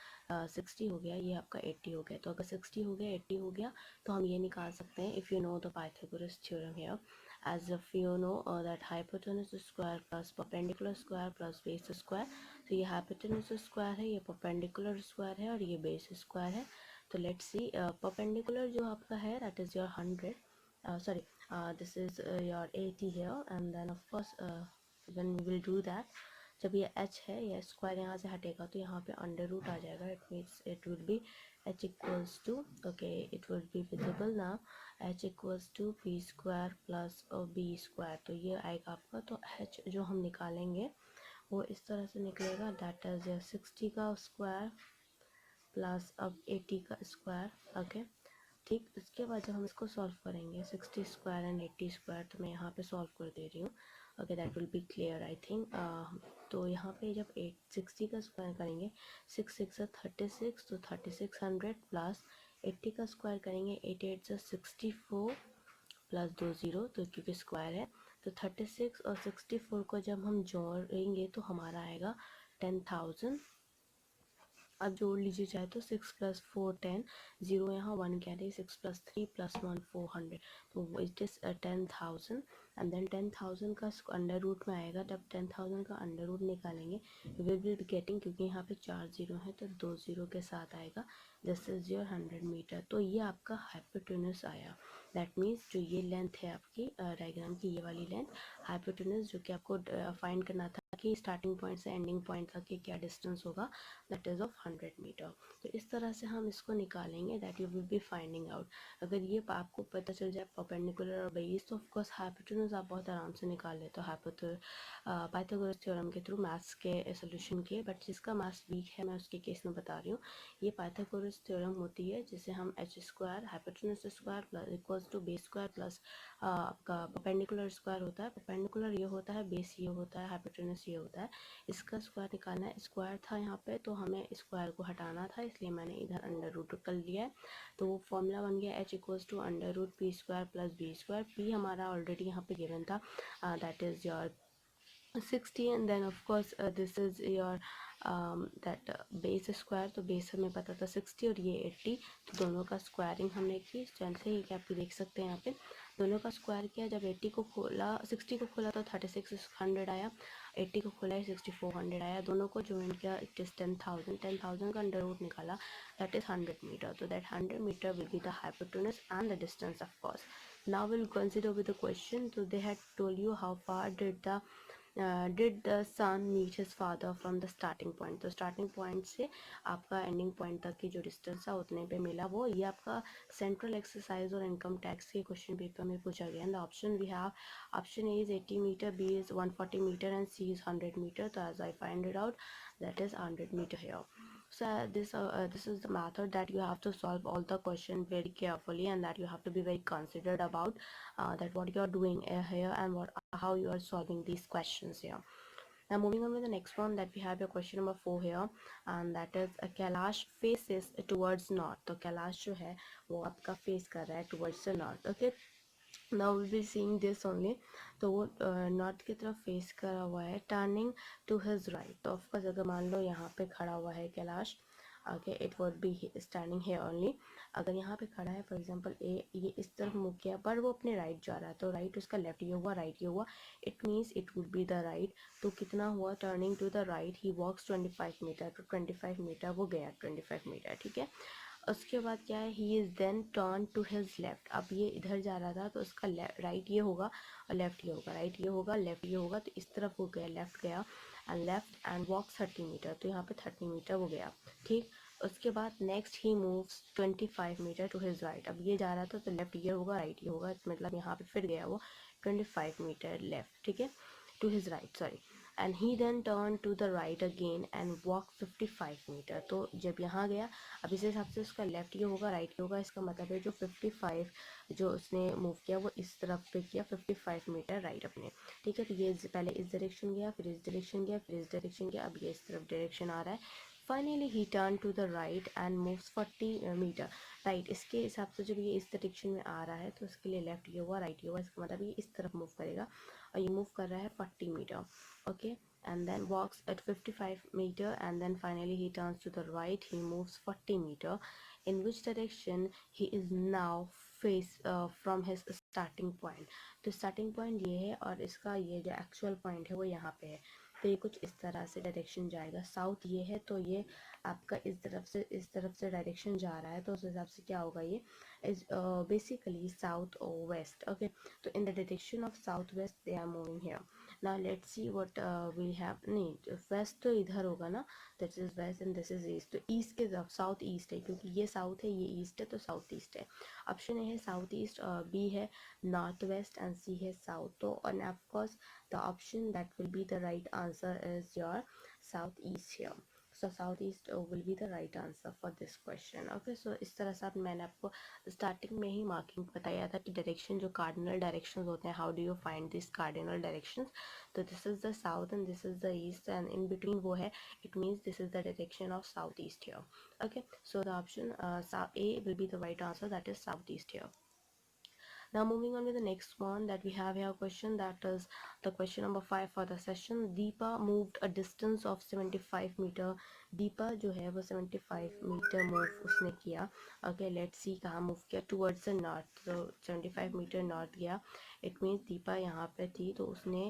60 हो गया, ये आपका 80 हो गया। तो अगर 60 हो गया 80 हो गया तो हम ये निकाल सकते हैं if you know the Pythagoras theorem here, as if you know that hypotenuse square plus perpendicular square plus base square। तो ये hypotenuse square है, ये perpendicular square है और ये base square है। तो let's see perpendicular जो आपका है that is your 100, sorry, this is your 80 here, and then of course when we will do that, जब ये h है ये स्क्वायर यहाँ से हटेगा तो यहाँ पे अंडर रूट आ जाएगा। It means it will be h equals to, okay it will be visible now, h equals to P square plus B square. तो ये आएगा आपका, तो h जो हम निकालेंगे वो इस तरह से निकलेगा, दैट इज 60 का स्क्वायर प्लस अब 80 का स्क्वायर, ओके ठीक। इसके बाद जब हम इसको सॉल्व करेंगे 60 स्क्वायर एंड 80 स्क्वायर, तो मैं यहाँ पे सॉल्व कर दे रही हूँ, okay that will B clear I think. तो यहाँ पे जब 60 का स्क्वायर करेंगे 6 6 से 36, तो 3600 प्लस 80 का स्क्वायर करेंगे 8 8 से 64 प्लस 2 0, तो क्योंकि स्क्वायर है तो 36 और 64 को जब हम जोड़ेंगे तो हमारा आएगा 10,000। अब जोड़ लीजिए चाहे तो 6 प्लस 4 10, 0 यहाँ 1 कैरी, 6 प्लस 3 प्लस 1 400, तो इट इज़ 10,000। एंड देन 10,000 का अंडर रूट में आएगा, जब 10,000 का अंडर रूट निकालेंगे विल बी गेटिंग, क्योंकि यहाँ पे 4 जीरो है तो 2 जीरो के साथ आएगा, दिस इज योर 100 मीटर। तो ये आपका हाइपोटेन्यूस आया, दैट मीन्स जो ये लेंथ है आपकी डायग्राम की, ये वाली लेंथ हाइपोटेन्यूस जो कि आपको फाइंड करना था कि स्टार्टिंग पॉइंट से एंडिंग पॉइंट तक की क्या डिस्टेंस होगा, दैट इज़ ऑफ 100 मीटर। तो इस तरह से हम इसको निकालेंगे, that you will be finding out. अगर ये आपको पता चल जाए परपेंडिकुलर और बेस, तो ऑफकोर्स हाइपोटेन्यूस आप बहुत आराम से निकाल लेते हो पाइथागोरस थ्योरम के थ्रू मैथ्स के सोल्यूशन के। बट जिसका मैथ्स वीक है मैं उसके केस में बता रही हूँ, ये पाइथागोरस थ्योरम होती है जिसे हम H square hypotenuse square plus equals to base square plus आपका परपेंडिकुलर स्क्वायर होता है। परपेंडिकुलर ये होता है, बेस ये होता है, हाइपोटेन्यूस ये होता है। इसका स्क्वायर निकालना है, स्क्वायर था यहाँ पे तो हमें स्क्वायर को हटाना था, इसलिए मैंने इधर अंडर रूट कर लिया है। तो वो फॉर्मूला बन गया H equals to under root P square plus B square. P हमारा ऑलरेडी यहाँ पे गिवन था, that is your 60, and then of course this is your that base square, तो बेस हमें पता था 60 और ये 80, तो दोनों का स्क्वायरिंग हमने की। जैसे ही कि आप देख सकते हैं यहाँ पे दोनों का स्क्वायर किया, जब 80 को खोला 60 को खोला तो 3600 आया, 80 को खोला 6400 आया, दोनों को ज्वाइन किया इट इज़ 10,000। 10,000 का अंडर रूट निकाला, दैट इज़ 100 मीटर। तो that 100 metre will be the hypotenuse and the distance of course. Now we'll consider with the question. So they had told you how far did the son meet his father from the starting point। तो starting point से आपका ending point तक की जो distance है उतने पे मिला वो। ये आपका central exercise और income tax के question paper में पूछा गया। And the option we have, option A is 80 meter, B is 140 meter and C is 100 meter। तो as I find it out, that is 100 meter here। So this is the method that you have to solve all the question very carefully, and that you have to be very considered about that what you are doing here and what how you are solving these questions here। Now moving on with the next one, that we have your question number 4 here, and that is Kailash faces towards north. तो कैलाश जो है वो आपका face कर रहा है towards the north. Okay, now we will be seeing this only. तो वो नॉर्थ की तरफ फेस करा हुआ है, टर्निंग टू हिज राइट. तो ऑफकोर्स अगर मान लो यहाँ पे खड़ा हुआ है Kailash, okay, it would B standing here only. अगर यहाँ पे खड़ा है फॉर एग्जांपल ए, ये इस तरफ मूव किया पर वो अपने राइट जा रहा है, तो राइट उसका लेफ्ट ये हुआ, राइट ये हुआ, it means it would be the right. तो कितना हुआ, turning to the right he walks 25 metre. तो 25 मीटर वो गया, 25 मीटर, ठीक है. उसके बाद क्या है, he is then turn to his left. अब ये इधर जा रहा था तो उसका राइट ये होगा और लेफ्ट ये होगा, राइट ये होगा, लेफ्ट ये होगा, तो इस तरफ वो गया, लेफ्ट गया, and left and walk 30 metre. तो यहाँ पे 30 मीटर वो गया, ठीक. उसके बाद next he moves 25 metre to his right. अब ये जा रहा था तो लेफ्ट ये होगा, राइट ये होगा, मतलब यहाँ पे फिर गया वो 25 मीटर लेफ्ट, ठीक है, to his right, sorry. And he then turned to the right again and walked 55 metre. तो जब यहाँ गया, अब इस हिसाब से उसका लेफ्ट ये होगा, राइट ये होगा, इसका मतलब है जो 55 जो उसने मूव किया वो इस तरफ पे किया 55 मीटर राइट अपने, ठीक है. तो ये पहले इस डायरेक्शन गया, फिर इस डायरेक्शन गया, फिर इस डायरेक्शन गया, अब ये इस तरफ डायरेक्शन आ रहा है. Finally he turn to the right and moves 40 metre right. इसके हिसाब से जब ये इस डायरेक्शन में आ रहा है तो उसके लिए लेफ्ट ये हुआ, राइट ये हुआ, इसका मतलब ये इस तरफ मूव करेगा और ये मूव कर रहा है 40 metre, okay. And then walks at 55 meter, and then finally he turns to the right, he moves 40 meter. In which direction he is now face from his starting point. तो starting point ये है और इसका ये जो actual point है वो यहाँ पे है. तो ये कुछ इस तरह से डायरेक्शन जाएगा, साउथ ये है तो ये आपका इस तरफ से डायरेक्शन जा रहा है, तो उस हिसाब से क्या होगा, ये इज बेसिकली साउथ और वेस्ट, ओके. तो in the direction of south west they are moving here. Now let's see what we have, नहीं वेस्ट तो इधर होगा ना, this is west and this is east. तो ईस्ट के तरफ साउथ ईस्ट है, क्योंकि ये साउथ है ये ईस्ट है, तो साउथ ईस्ट है. ऑप्शन ए है साउथ ईस्ट, बी है नॉर्थ वेस्ट, एंड सी है साउथ. तो and of course the option that will be the right answer is your southeast here. So southeast will be the right answer for this question. Okay, so इस तरह से मैंने आपको starting में ही marking बताया था कि डायरेक्शन जो कार्डिनल डायरेक्शंस होते हैं, how do you find this cardinal directions. तो this is the south and this is the east and in between वो है, it means this is the direction of south east here. Okay, so the option A will be the right answer, that is south east here. Now moving on with the next one, that we have here a question, that is the question number 5 for the session. Deepa moved a distance of 75 meter. Deepa जो है वो 75 meter move उसने किया. Okay, let's see कहाँ move किया, towards the north. तो 75 meter north गया. It means Deepa यहाँ पे थी तो उसने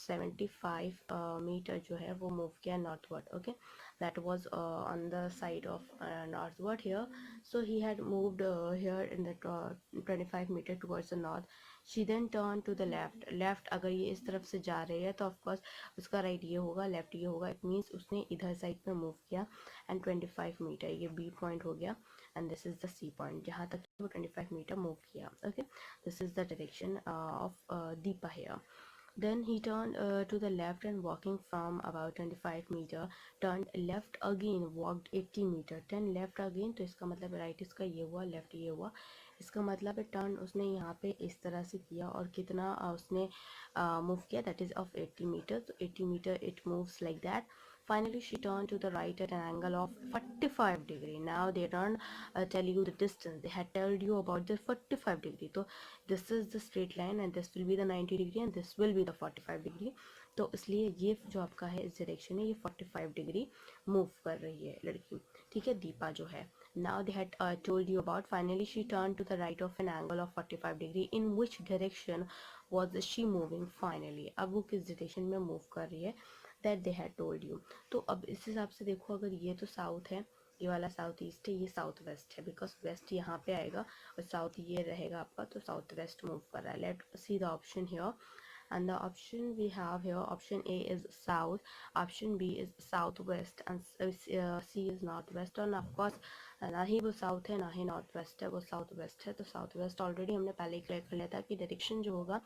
75 meter जो है वो move किया northward. Okay, that was on the side of northward here. So he had moved here in the 25 meter towards the north. She then turned to the left. Left अगर ये इस तरफ से जा रही है तो of course उसका right ये होगा, left ये होगा. It means उसने इधर side पे move किया and 25 meter ये B point हो गया and this is the C point जहाँ तक वो 25 meter move किया. Okay, this is the direction of Deepa here. Then he turned to the left and walking from about 25 meter, turned left again, walked 80 meter. 10 left again, तो इसका मतलब right इसका ये हुआ, left ये हुआ. इसका मतलब है टर्न उसने यहाँ पे इस तरह से किया और कितना उसने मूव किया, that is of 80 meter. तो 80 meter it moves like that. Finally, she turned to the right at an angle of 45 degree. Now they don't tell you the distance. They had told you about the 45 degree. So this is the straight line and this will be the 90 degree and this will be the 45 degree. तो इसलिए ये जो आपका है इस direction में ये 45 degree move कर रही है लड़की, ठीक है, दीपा जो है. Now they had told you about, finally she turned to the right of an angle of 45 degree. In which direction was she moving finally? अब वो किस डायरेक्शन में मूव कर रही है, that they had told you. तो अब इस हिसाब से देखो, अगर ये तो साउथ है, ये वाला साउथ ईस्ट है, ये साउथ वेस्ट है, बिकॉज वेस्ट यहाँ पे आएगा और साउथ ये रहेगा आपका, तो साउथ वेस्ट मूव कर रहा है. Let see the option here. And the option we have here, option A is south, option B is southwest, and C is northwest. और of course ना ही वो साउथ है ना ही नॉर्थ वेस्ट है, वो साउथ वेस्ट है. तो साउथ वेस्ट ऑलरेडी हमने पहले ही क्लियर कर लिया था कि डायरेक्शन जो होगा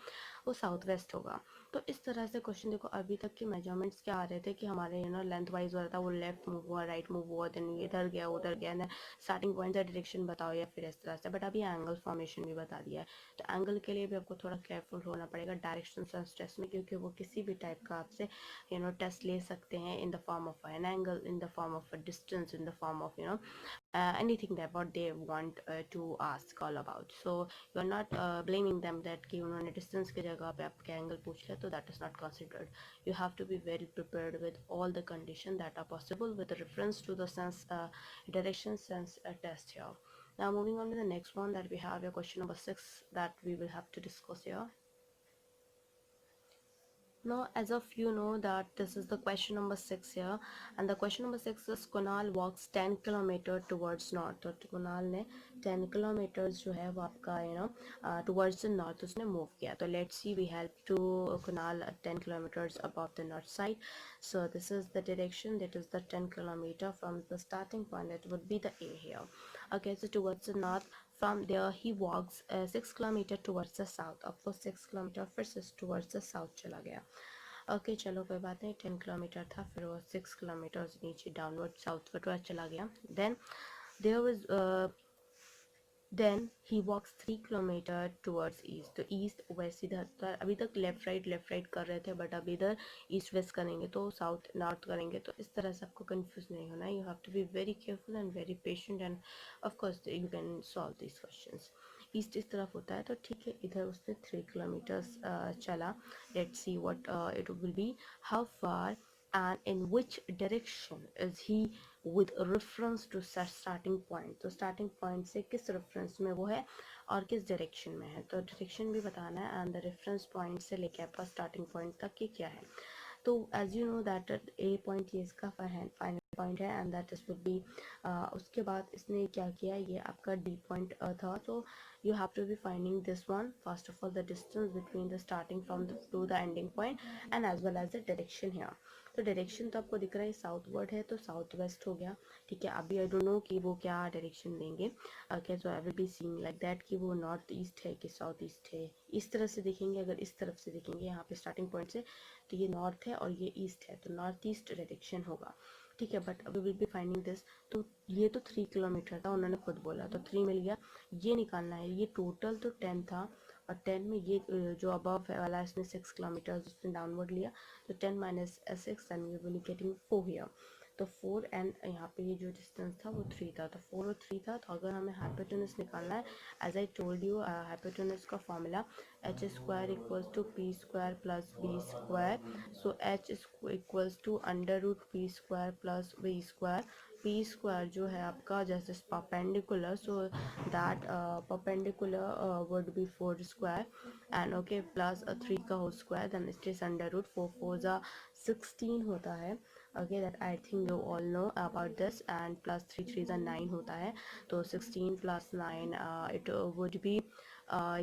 वो साउथ वेस्ट होगा. तो इस तरह से क्वेश्चन देखो, अभी तक के मेजरमेंट्स क्या आ रहे थे कि हमारे लेंथ वाइज हो रहा था, वो लेफ्ट मूव हुआ, राइट मूव हुआ, देन इधर गया उधर गया, देन स्टार्टिंग पॉइंट से डायरेक्शन बताओ या फिर इस तरह से. बट अभी एंगल फॉर्मेशन भी बता दिया है, तो एंगल के लिए भी आपको थोड़ा केयरफुल होना पड़ेगा, डायरेक्शन डिस्टेंस टेस्ट में, क्योंकि वो किसी भी टाइप का आपसे टेस्ट ले सकते हैं in the form of an angle, in the form of a distance, in the form of anything that what they want to ask all about. So you are not blaming them that कि उन्होंने distance की जगह पे आपके angle पूछ लिया, तो that is not considered. You have to be very prepared with all the conditions that are possible with reference to the sense direction sense test here. Now moving on to the next one, that we have your question number 6 that we will have to discuss here. Now, as of you know that this is the question number 6 here, and the question number 6 is Kunal walks 10 kilometer towards north. तो कुणाल ने 10 kilometers जो है वो आपका towards the north उसने move किया. तो let's see, we help to Kunal 10 kilometers above the north side. So this is the direction, that is the 10 kilometer from the starting point. That would be the A here. Okay, so towards the north. From there he walks 6 kilometer towards the south. अब वो 6 kilometer फिर से towards the south चला गया. Okay चलो कोई बात नहीं, 10 किलोमीटर था, फिर वो 6 किलोमीटर नीचे डाउनवर्ड साउथवर्ड चला गया. Then he walks 3 kilometre towards east. तो ईस्ट वेस्ट इधर था, अभी तक लेफ्ट राइट कर रहे थे, बट अब इधर ईस्ट वेस्ट करेंगे तो साउथ नॉर्थ करेंगे. तो इस तरह से आपको कंफ्यूज नहीं होना है. You have to be very careful and very patient, and of course you can solve this questions. East इस तरफ होता है, तो ठीक है, इधर उसने 3 किलोमीटर्स चला. Let's see what it will B, how far and in which direction is he with reference to starting point. तो starting point से किस reference में वो है और किस direction में है, तो direction भी बताना है, and the reference point से लेके आपका starting point तक ये क्या है. तो as you know that A point ये इसका final point है, and that is would be उसके बाद इसने क्या किया, ये आपका D point था. तो you have to be finding this one. First of all, the distance between the starting from to the ending point, and as well as the direction here. तो डायरेक्शन तो आपको दिख रहा है साउथवर्ड है, तो साउथ वेस्ट हो गया. ठीक है, अभी आई डोंट नो कि वो क्या डायरेक्शन देंगे. Okay, so I will be seeing like that कि वो नॉर्थ ईस्ट है कि साउथ ईस्ट है. इस तरह से देखेंगे, अगर इस तरफ से देखेंगे यहाँ पे स्टार्टिंग पॉइंट से, तो ये नॉर्थ है और ये ईस्ट है, तो नॉर्थ ईस्ट डायरेक्शन होगा. ठीक है, but we will be finding this. तो ये तो 3 किलोमीटर था, उन्होंने खुद बोला, तो 3 मिल गया. ये निकालना है, ये टोटल तो 10 था, और 10 में ये जो अबव वाला इसने 6 किलोमीटर उसने डाउनवर्ड लिया, तो 10 minus 6 and we will getting 4 here. तो 4 एंड यहाँ पे ये जो डिस्टेंस था वो 3 था, तो 4 और 3 था. तो अगर हमें हाइपोटेनस निकालना है, as I told you, hypotenuse का formula h square equals to p square plus b square. So h equals to under root p square plus v square. p square जो है आपका जैसे perpendicular, so that perpendicular would be 4 square, and okay plus 3 का whole square, then it is under root 4 4 जा 16 होता है. okay, that I think you all know about this, and plus 3 3 is 9 होता है, तो 16 plus 9 it would be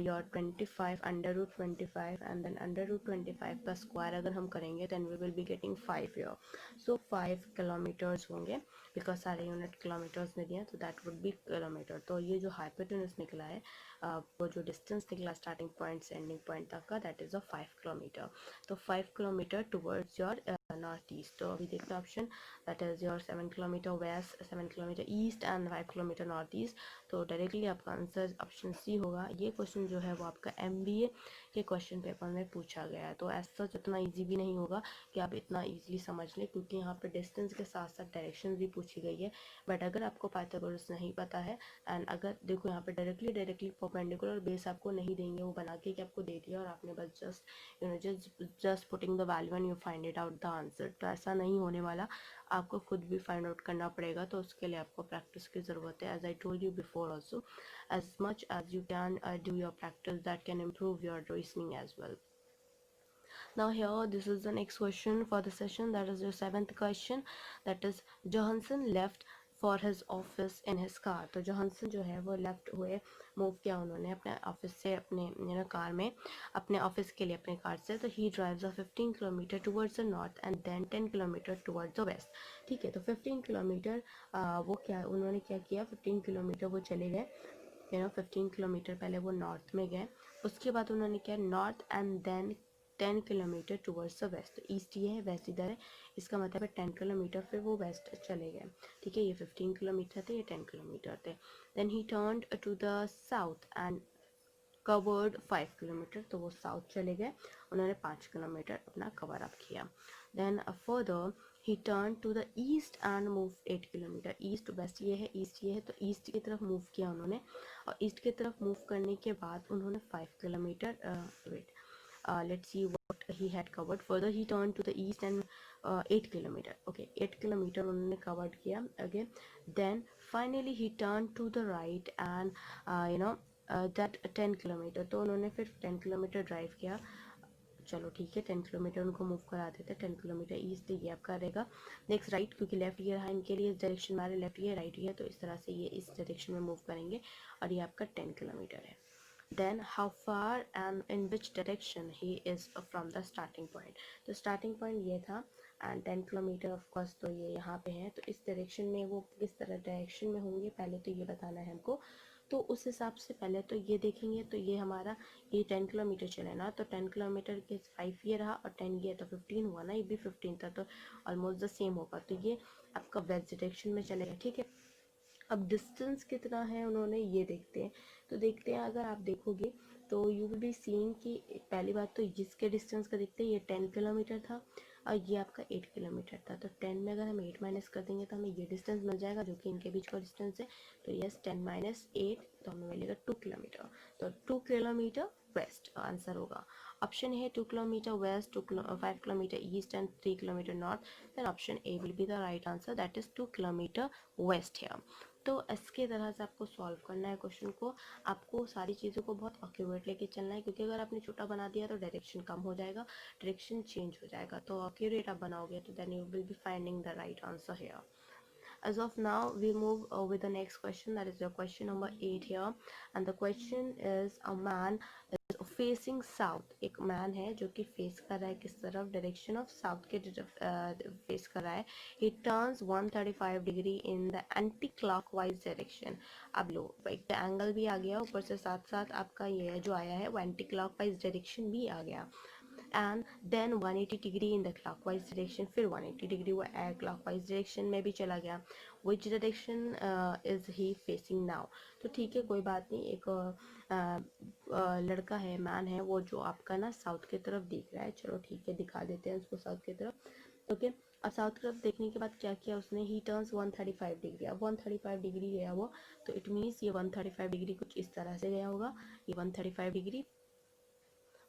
your 25 under root 25, and then under root 25 का square अगर हम करेंगे then we will be getting 5 here. so 5 kilometers होंगे, because सारे unit kilometres में दिए, तो that would be किलोमीटर. तो ये जो हाइपोटेनस निकला है, वो जो डिस्टेंस निकला स्टार्टिंग पॉइंट से एंडिंग पॉइंट तक का, दैट इज अ 5 किलोमीटर. तो 5 kilometre towards your north east. तो अभी देखते हैं option, that is your 7 kilometre west, 7 kilometre east and 5 kilometre north east. तो डायरेक्टली आपका आंसर ऑप्शन सी होगा. ये क्वेश्चन जो है वो आपका MBA के क्वेश्चन पेपर में पूछा गया है, तो ऐसा इतना ईजी भी नहीं होगा कि आप इतना ईजिली समझ लें, क्योंकि यहाँ पे डिस्टेंस के साथ साथ डायरेक्शन भी पूछी गई है. बट अगर आपको पाइथागोरस नहीं पता है, एंड अगर देखो यहाँ पे डायरेक्टली परपेंडिकुलर बेस आपको नहीं देंगे, वो बना के कि आपको दे दिया और आपने बस just putting the value and you find it out the answer, तो ऐसा नहीं होने वाला. आपको खुद भी फाइंड आउट करना पड़ेगा, तो उसके लिए आपको प्रैक्टिस की ज़रूरत है. As I told you before also, as much as you can do your practice, that can improve your reasoning as well. Now here, this is the next question for the session, that is your 7th question, that is Johansson left for his office in his car. तो Johansson जो है वो left हुए, move किया उन्होंने अपने office से अपने कार में, अपने ऑफिस के लिए अपने कार से. तो he drives a 15 kilometre towards the north and then 10 kilometre towards the west. ठीक है, तो 15 किलोमीटर वो क्या उन्होंने क्या किया, 15 किलोमीटर वो चले गए, 15 किलोमीटर पहले वो नॉर्थ में गए. उसके बाद उन्होंने क्या, north and then 10 kilometre towards the west. तो ईस्ट ये है, वेस्ट इधर है, इसका मतलब है 10 किलोमीटर फिर वो वेस्ट चले गए. ठीक है, ये 15 किलोमीटर थे, ये 10 किलोमीटर थे. Then he turned to the south and covered 5 kilometre, तो वो साउथ चले गए, उन्होंने 5 किलोमीटर अपना कवर अप किया. Then further he turn to the east and move 8 kilometre. East west ये है, ईस्ट ये है, तो ईस्ट की तरफ मूव किया उन्होंने, और ईस्ट की तरफ मूव करने के बाद उन्होंने 5 kilometre wait let's see what he had covered. Further he turned to the east and 8 kilometer. Okay, 8 kilometer उन्होंने covered किया. Okay, then finally he turned to the right and that 10 kilometer, तो उन्होंने फिर 10 kilometre drive किया. चलो ठीक है, 10 kilometre उनको मूव करा देते हैं. 10 किलोमीटर ईस्ट ये आपका रहेगा. नेक्स्ट राइट, क्योंकि लेफ्ट ये रहा इनके लिए, इस डायरेक्शन में आ रहे, लेफ्ट ये राइट ये, तो इस तरह से ये इस डायरेक्शन में मूव करेंगे, और ये आपका 10 किलोमीटर है. Then how far and in which direction he is from the starting point. तो starting point ये था, and 10 किलोमीटर ऑफ कोर्स तो ये यहाँ पे है, तो इस डायरेक्शन में वो किस तरह डायरेक्शन में होंगे पहले तो ये बताना है हमको. तो उस हिसाब से पहले तो ये देखेंगे, तो ये हमारा ये 10 किलोमीटर चले ना, तो 10 किलोमीटर के 5 ये रहा और 10 ये, तो 15 हुआ ना, ये भी 15 था, तो ऑलमोस्ट द सेम होगा. तो ये आपका वेस्ट डायरेक्शन में चलेगा. ठीक है, अब डिस्टेंस कितना है उन्होंने ये देखते हैं. तो देखते हैं, अगर आप देखोगे तो यू विल बी सीइंग कि पहली बात तो जिसके डिस्टेंस का देखते हैं, ये 10 किलोमीटर था और ये आपका 8 किलोमीटर था. तो 10 में अगर हम 8 माइनस कर देंगे तो हमें ये डिस्टेंस मिल जाएगा जो कि इनके बीच का डिस्टेंस है. तो यस, 10 माइनस 8, तो हमें मिलेगा 2 किलोमीटर. तो 2 किलोमीटर वेस्ट आंसर होगा. ऑप्शन है 2 kilometre west, 5 kilometre east and 3 kilometre north. Then option A will be the right answer, that is 2 kilometre west है. तो इसके तरह से आपको सॉल्व करना है क्वेश्चन को. आपको सारी चीज़ों को बहुत एक्यूरेट लेके चलना है, क्योंकि अगर आपने छोटा बना दिया तो डायरेक्शन कम हो जाएगा, डायरेक्शन चेंज हो जाएगा. तो एक्यूरेट आप बनाओगे तो then you will be finding the right answer here. As of now we move with the next question, that is your question number 8 here, and the question is a man is facing south. एक man है जो कि face कर रहा है किस तरफ, direction of south के फेस कर रहा है. he turns 135 degree in the anti clockwise direction. अब लो, एक तो एंगल भी आ गया, ऊपर से साथ साथ आपका ये जो आया है वो एंटी क्लॉकवाइज डायरेक्शन भी आ गया. And then 180 degree in the clockwise direction, फिर 180 डिग्री वो क्लॉकवाइज डायरेक्शन में भी चला गया. विच direction is he facing now. तो ठीक है, कोई बात नहीं. एक लड़का है, मैन है, वो जो आपका ना साउथ की तरफ देख रहा है. चलो ठीक है, दिखा देते हैं उसको साउथ की तरफ. ओके, अब साउथ की तरफ देखने के बाद क्या किया उसने, ही टर्न्स 135 डिग्री. अब 135 डिग्री गया वो, तो इट मीन्स ये 135 डिग्री कुछ इस तरह से गया होगा. ये 135 डिग्री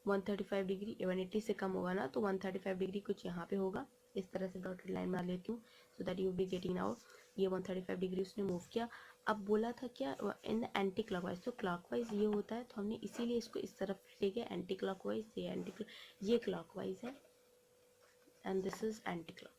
135 डिग्री 180 से कम होगा ना, तो 135 डिग्री कुछ यहाँ पे होगा. इस तरह से डॉटेड लाइन बना लेती हूँ so that you be getting out. ये 135 डिग्री उसने मूव किया. अब बोला था क्या, इन एंटी क्लॉकवाइज, तो क्लॉकवाइज ये होता है, तो हमने इसीलिए इसको इस तरफ ले गया. एंटी क्लॉकवाइज ये क्लॉकवाइज है and this is anti clock.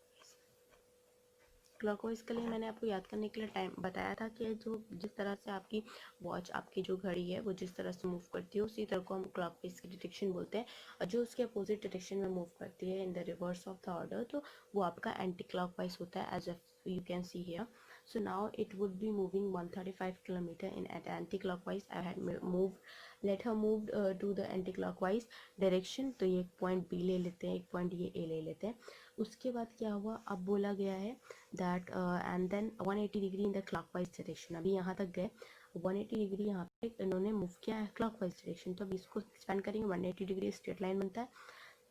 Clockwise के लिए मैंने आपको याद करने के लिए टाइम बताया था कि जो जिस तरह से आपकी वॉच, आपकी जो घड़ी है वो जिस तरह से मूव करती है उसी तरह को हम क्लॉकवाइज की डिटेक्शन बोलते हैं. और जो उसके अपोजिट डायरेक्शन में मूव करती है in the reverse of the order, तो वो आपका एंटी क्लॉकवाइज होता है, as you can see here. So now it would be moving 135 kilometer in at anti-clockwise. I had moved, let her moved to the anti-clockwise direction. तो ये एक point B ले लेते हैं, एक पॉइंट ये ए ले लेते हैं. उसके बाद क्या हुआ, अब बोला गया है that and then 180 degree in the clockwise direction. अभी यहाँ तक गए, 180 डिग्री यहाँ पे इन्होंने मूव किया है क्लॉकवाइज डायरेक्शन. तो अभी इसको एक्सपेंड करेंगे, 180 डिग्री स्ट्रेट लाइन बनता है,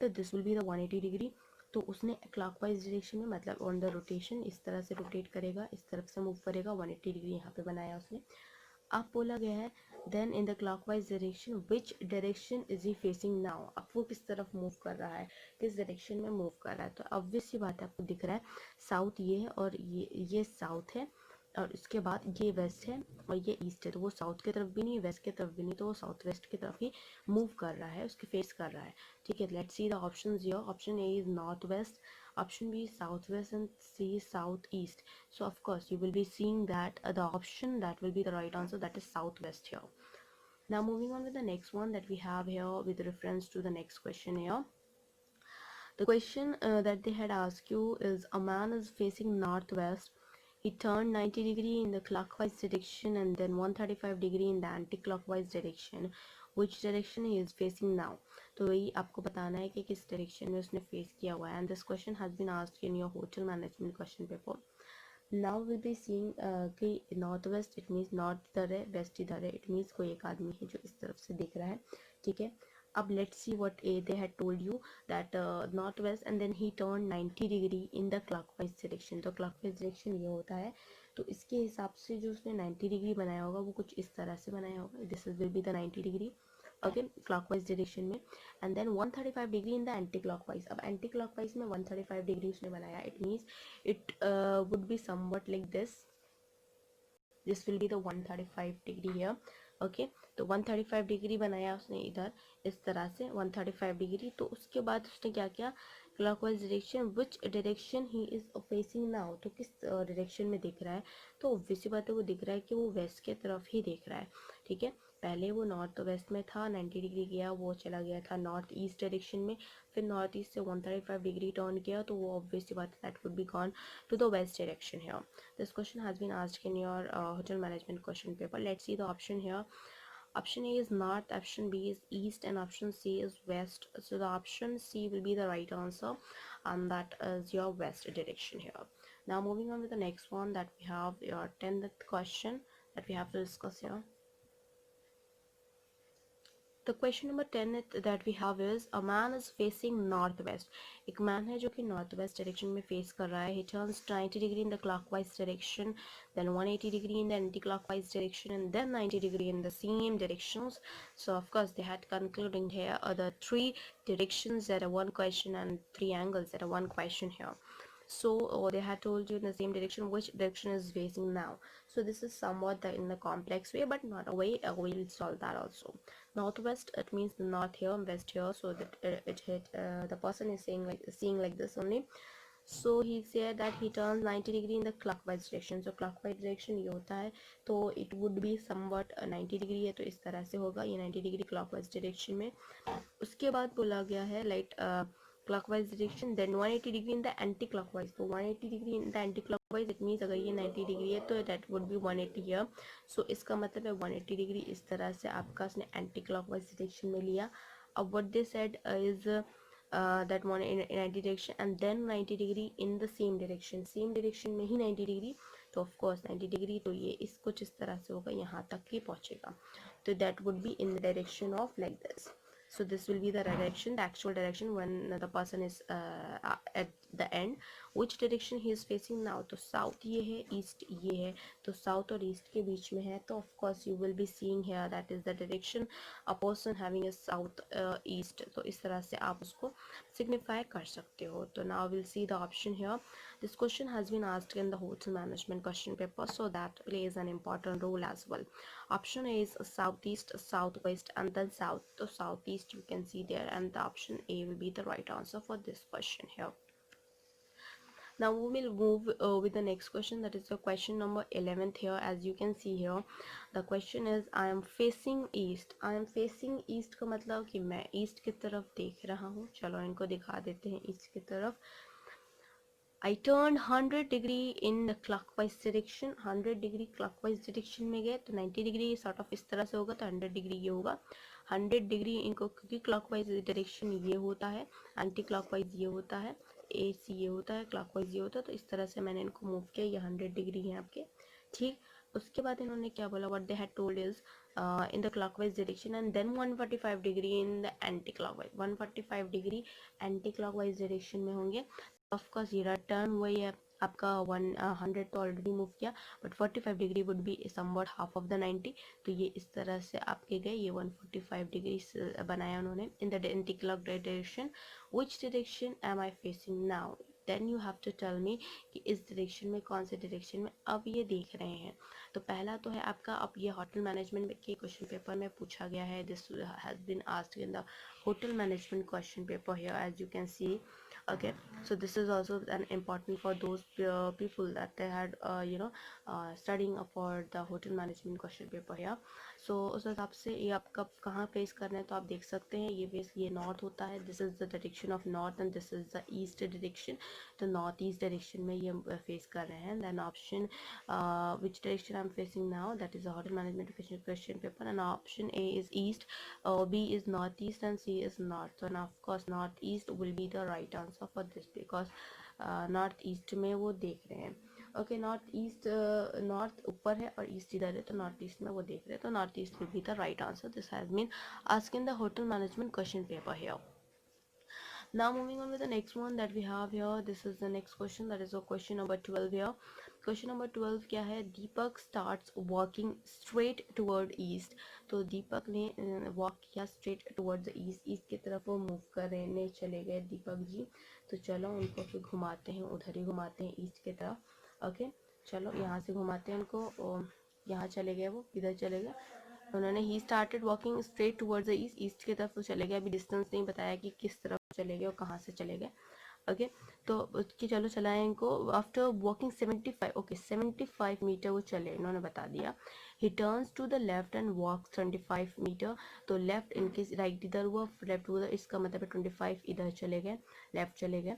तो this will be the 180 degree. तो उसने क्लॉकवाइज डायरेक्शन में, मतलब ऑन द रोटेशन, इस तरह से रोटेट करेगा, इस तरफ से मूव करेगा. 180 डिग्री यहाँ पे बनाया उसने. अब बोला गया है then in the clockwise direction which direction is he facing now. अब वो किस तरफ मूव कर रहा है, किस डायरेक्शन में मूव कर रहा है. तो ऑब्वियस सी बात है, आपको दिख रहा है साउथ ये है और ये साउथ है, और इसके बाद ये वेस्ट है और ये ईस्ट है. तो वो साउथ की तरफ भी नहीं, वेस्ट की तरफ भी नहीं, तो वो साउथ वेस्ट की तरफ ही मूव कर रहा है, उसके फेस कर रहा है. ठीक है, let's see the options here. Option A is north waste, option B is southwest, and C is southeast. So of course you will be seeing that the option that will be the right answer, that is southwest here. Now moving on with the next one that we have here with reference to the next question here. The question that they had asked you is, a man is facing northwest. He turned 90 degree in the clockwise direction and then 135 degree in the anti-clockwise direction. Which direction he is facing now? तो वही आपको बताना है कि किस direction में उसने face किया हुआ है. And this question has been asked in your hotel management question paper. Now will be seeing कि north west it means north इधर है, वेस्ट इधर है, इट मीन्स कोई एक आदमी है जो इस तरफ से देख रहा है, ठीक है। अब let's see what they had told you that north west and then he turn 90 degree in the clockwise direction. तो क्लॉकवाइज डायरेक्शन ये होता है, तो इसके हिसाब से जो उसने 90 डिग्री बनाया होगा वो कुछ इस तरह से बनाया होगा, this will be the 90 degree okay clockwise direction में, and then 135 degree in the anti clockwise. अब एंटी क्लॉकवाइज में 135 डिग्री उसने बनाया, it means it would be somewhat like this will be the 135 degree here okay। तो 135 degree बनाया उसने इधर इस तरह से 135 डिग्री। तो उसके बाद उसने क्या किया, clockwise direction which direction he is facing now, तो किस डायरेक्शन में दिख रहा है, तो ऑब्वियसली बात है वो दिख रहा है कि वो वेस्ट के तरफ ही देख रहा है, ठीक है। पहले वो नॉर्थ वेस्ट में था, 90 डिग्री गया, वो चला गया था नॉर्थ ईस्ट डायरेक्शन में, फिर नॉर्थ ईस्ट से 135 डिग्री टर्न किया, तो वो ऑब्वियसली बात है that would be gone to the west direction here। This question has been asked in your hotel management question paper। Let's see the option here। Option A is north, option B is east, and option C is west। So the option C will be the right answer, and that is your west direction here। Now moving on with the next one, that we have your 10th question that we have to discuss here। The question number 10 that we have is a man is facing northwest। एक man है जो कि northwest direction में face कर रहा है। He turns 90 degree in the clockwise direction, then 180 degree in the anti-clockwise direction, and then 90 degree in the same directions। So of course they had concluding here the three directions that are one question and three angles that are one question here। So they had told you in the same direction which direction is facing now। So this is somewhat in the complex way, but not a way we'll solve that also। Northwest, it means the north here, west here, so that it hit the person is saying like seeing like this only। So he said that he turns 90 degree in the clockwise direction। So clockwise direction ये होता है, तो it would be somewhat 90 degree है, तो इस तरह से होगा ये 90 degree clockwise direction में। उसके बाद बोला गया है like clockwise direction, then 180 degree in the anti clockwise। तो 180 degree in the anti clockwise it means अगर ये 90 degree है तो that would be 180 here। so इसका मतलब है 180 degree इस तरह से आपका उसने anti clockwise direction में लिया। अब what they said is that 180 direction and then 90 degree in the same direction, same direction में ही 90 degree, तो of course 90 degree तो ये इस कुछ इस तरह से होगा, यहाँ तक ही पहुँचेगा, तो that would be in the direction of like this। so this will be the direction, the actual direction when the person is at the end। which direction he is facing now, तो south ये है, east ये है, तो south और east के बीच में है, तो of course you will be seeing here that is the direction a person having a south east। तो इस तरह से आप उसको signify कर सकते हो। तो now we'll see the option here। this question has been asked in the hotel management question paper, so that plays an important role as well। option A is southeast, southwest, and then south। so southeast you can see there, and the option A will be the right answer for this question here। now we will move with the next question, that is the question number 11th here। as you can see here the question is I am facing east। I am facing east का मतलब कि मैं east की तरफ देख रहा हूँ। चलो इनको दिखा देते हैं east की तरफ। I turned 100 degree in the clockwise direction। 100 degree clockwise direction में गए तो 90 डिग्री sort of इस तरह से होगा, तो 100 डिग्री ये होगा। 100 डिग्री इनको क्योंकि clockwise direction ये होता है, anti clockwise ये होता है, AC ये होता है, clockwise ये होता है, तो इस तरह से मैंने इनको मूव किया, ये 100 डिग्री है आपके, ठीक। उसके बाद इन्होंने क्या बोला, what they had told is in the clockwise direction and then 145 degree in the anti clockwise। 145 degree anti clockwise direction में होंगे, ऑफ कोर्स ये टर्न वही है आपका 100 तो ऑलरेडी मूव किया, but 45 degree would be somewhat half of the 90। तो ये इस तरह से आपके गए, ये 145 डिग्री बनाया उन्होंने in the anti clock direction. Which direction am I facing now, then you have to tell me कि इस डायरेक्शन में कौन से डायरेक्शन में अब ये देख रहे हैं। तो पहला तो है आपका, अब ये होटल मैनेजमेंट के क्वेश्चन पेपर में पूछा गया है, this has been asked in the hotel management question paper here as you can see. okay, so this is also an important for those people that they had studying for the hotel management question paper here। so उस हिसाब से ये आप कब कहाँ face करना है, तो आप देख सकते हैं ये फेस ये नॉर्थ होता है, this is the direction of north and this is the east direction. तो नॉर्थ ईस्ट डायरेक्शन में ये फेस कर रहे हैं। Then option which direction I'm facing now, that is the hotel management question paper, and option A is east, B is northeast, and C is north। so now of course northeast will be the right answer for this because north east में वो देख रहे हैं। Okay, north east, north ऊपर है और east इधर है, तो नॉर्थ ईस्ट में वो देख रहे हैं, तो north east will be the right answer. This has been asked in the hotel management question paper here. Now moving on with the next one that we have here. This is the next question, that is a question number 12 here. Question number 12 क्या है? दीपक starts walking straight toward east. तो दीपक ने walk किया straight towards the east. East की तरफ वो move करने चले गए दीपक जी. तो चलो उनको फिर घुमाते हैं, उधर ही घुमाते हैं ईस्ट की तरफ. ओके, चलो यहाँ से घुमाते हैं उनको. यहाँ चले गए, वो इधर चले गए उन्होंने. He started walking straight towards the east. East की तरफ वो चले गए. अभी डिस्टेंस नहीं बताया कि किस तरफ चले गए और कहाँ से चले गए. ओके, तो उसकी चलो चलाएं इनको. आफ्टर वॉकिंग 75, ओके 75 मीटर वो चले, इन्होंने बता दिया. He turns to the left and walk 25 metre. तो लेफ्ट इनके राइट इधर हुआ, लेफ्ट उधर, इसका मतलब है 25 इधर चले गए, लेफ्ट चले गए.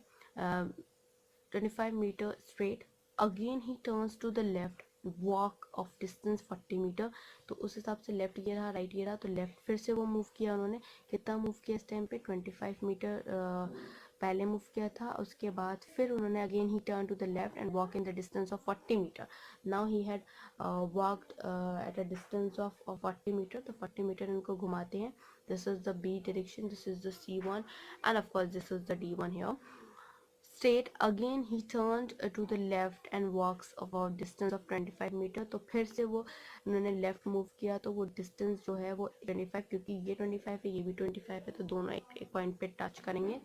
25 metre straight. Again he turns to the left, walk of distance 40 metre. तो उस हिसाब से लेफ्ट ये रहा, राइट ये रहा, तो लेफ्ट फिर से वो मूव किया उन्होंने. कितना मूव किया इस टाइम पे? 25 मीटर पहले मूव किया था. उसके बाद फिर उन्होंने again he turn to the left and walk in the distance of 40 metre. Now he had walked at a distance of 40 metre. तो 40 मीटर इनको घुमाते हैं. This is the B direction, this is the C1 and of course this is the D1 here. Straight again he turned to the left and walks about distance of 25 metre. तो फिर से वो उन्होंने left move किया, तो वो distance जो है वो 25, क्योंकि ये 25 है, ये भी 25 है, तो दोनों एक एक पॉइंट पे टच करेंगे.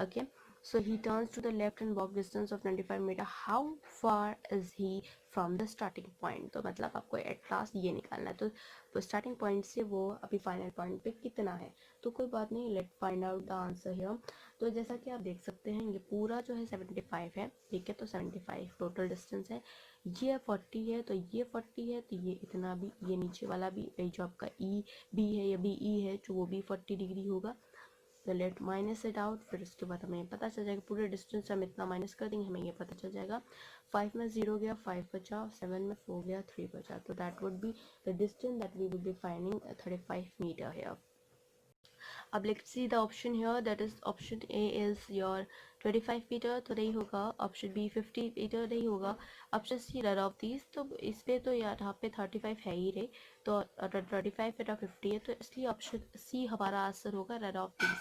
Okay, so he turns to the left and walk distance of 25 metre. How far is he from the starting point? तो मतलब आपको एट लास्ट ये निकालना है. तो स्टार्टिंग पॉइंट से वो अभी फाइनल पॉइंट पे कितना है, तो कोई बात नहीं, let find out the answer here. तो जैसा कि आप देख सकते हैं ये पूरा जो है 75 है, ठीक है, तो 75 टोटल डिस्टेंस है. ये 40 है, तो ये 40 है, तो ये इतना भी, ये नीचे वाला भी, ये जो आपका ई बी है, ये बी ई है, जो वो भी 40 डिग्री होगा. तो लेट माइनस इट आउट. फिर उसके बाद हमें पता चल जाएगा, पूरे डिस्टेंस हम इतना माइनस कर देंगे, हमें ये पता चल जाएगा. 5 में 0 गया, 5 बचा, 7 में 4 गया, 3 बचा. तो that would be the distance that we would be finding 35 metre here. अब let's see the option here, that is option A is your 25 metre, तो नहीं होगा. ऑप्शन बी 50 मीटर नहीं होगा. Option C none of these. तो इस पे तो यार यहाँ पे 35 है ही रे, तो 35 बेटा 50 है, तो इसलिए ऑप्शन सी हमारा आंसर होगा, नन ऑफ दीज.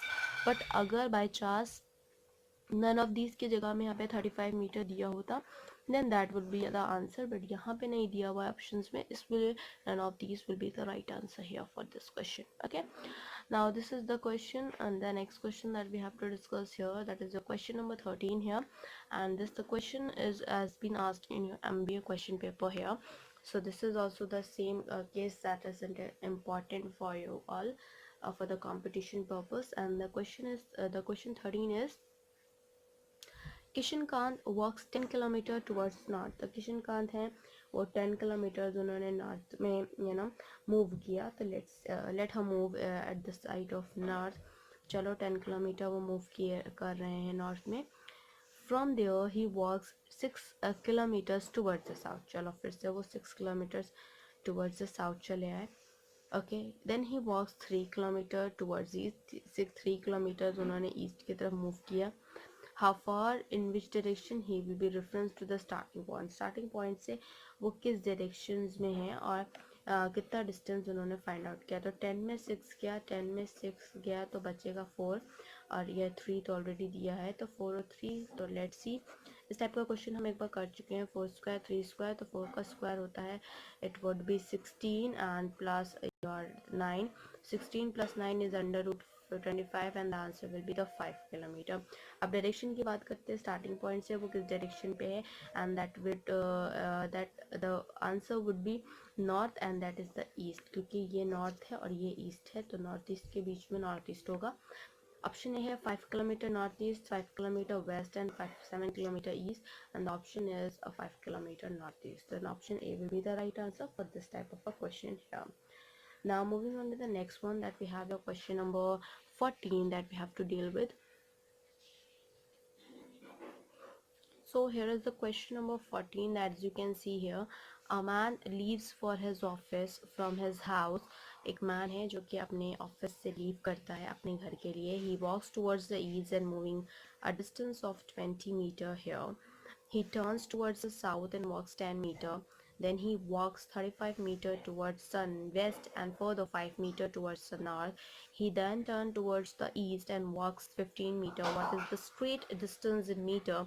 बट अगर by chance none of these की जगह में यहाँ पे 35 मीटर दिया होता, then that would be the answer, but यहाँ पे नहीं दिया हुआ है ऑप्शंस में, इसलिए none of these will be the right answer here for this question. Okay, now this is the question, and the next question that we have to discuss here, that is the question number 13 here. And this the question is has been asked in your MBA question paper here. So this is also the same case that is important for you all for the competition purpose. And the question is the question 13 is, Kishankant walks 10 kilometre towards north. तो किशनकांत हैं वो 10 kilometre उन्होंने north में move किया. तो late हम move at the side of north. चलो 10 kilometre वो मूव किए कर रहे हैं नॉर्थ में. From there he walks 6 kilometres towards the south. चलो फिर से वो 6 किलोमीटर्स टुवर्ड्स द साउथ चले आए. Okay, then he walks 3 kilometre towards east. 3 kilometres उन्होंने ईस्ट की तरफ मूव किया. How far in which direction he will be reference to the starting point. Starting point से वो किस डायरेक्शंस में है और कितना डिस्टेंस उन्होंने फाइंड आउट किया. तो 10 में 6 गया, 10 में 6 गया, तो बचेगा 4, और ये 3 तो ऑलरेडी दिया है, तो 4 और 3. तो लेट्स सी, इस टाइप का क्वेश्चन हम एक बार कर चुके हैं. 4 स्क्वायर 3 स्क्वायर, तो 4 का स्क्वायर होता है, it would be 16 and plus your 9. 16 plus 9 is under root 25 and the answer will be the 5 kilometre. अब डायरेक्शन की बात करते हैं, स्टार्टिंग पॉइंट से वो किस डायरेक्शन पे है, and that the answer would be north and that is the east, क्योंकि ये नॉर्थ है और ये ईस्ट है, तो नॉर्थ ईस्ट के बीच में नॉर्थ ईस्ट होगा. ऑप्शन ए है 5 kilometre north east, 5 kilometre west and 7 kilometre east, and the option is 5 kilometre north east. Then option A will be the right answer for this type of a question here. Now moving on to the next one, that we have your question number 14 that we have to deal with. So here is the question number 14. As you can see here, a man leaves for his office from his house. एक man है जो कि अपने office से leave करता है अपने घर के लिए. He walks towards the east and moving a distance of 20 meter here. He turns towards the south and walks 10 meter. Then he walks 35 meter towards the west and further 5 meter towards the north. He then turns towards the east and walks 15 meter. What is the straight distance in meter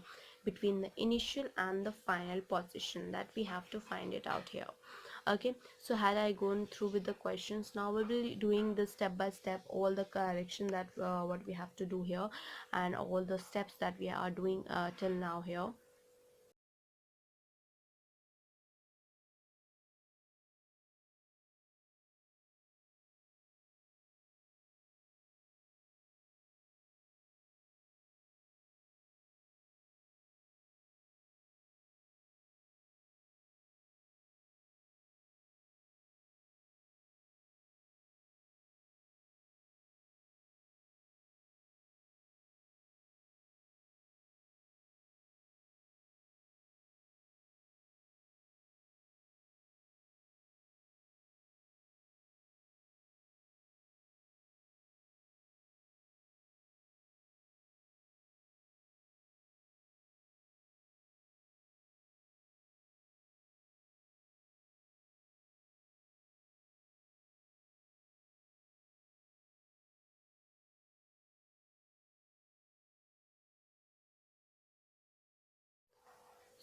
between the initial and the final position? That we have to find it out here. Okay, so had I gone through with the questions, now we will be doing the step by step all the correction that what we have to do here, and all the steps that we are doing till now here.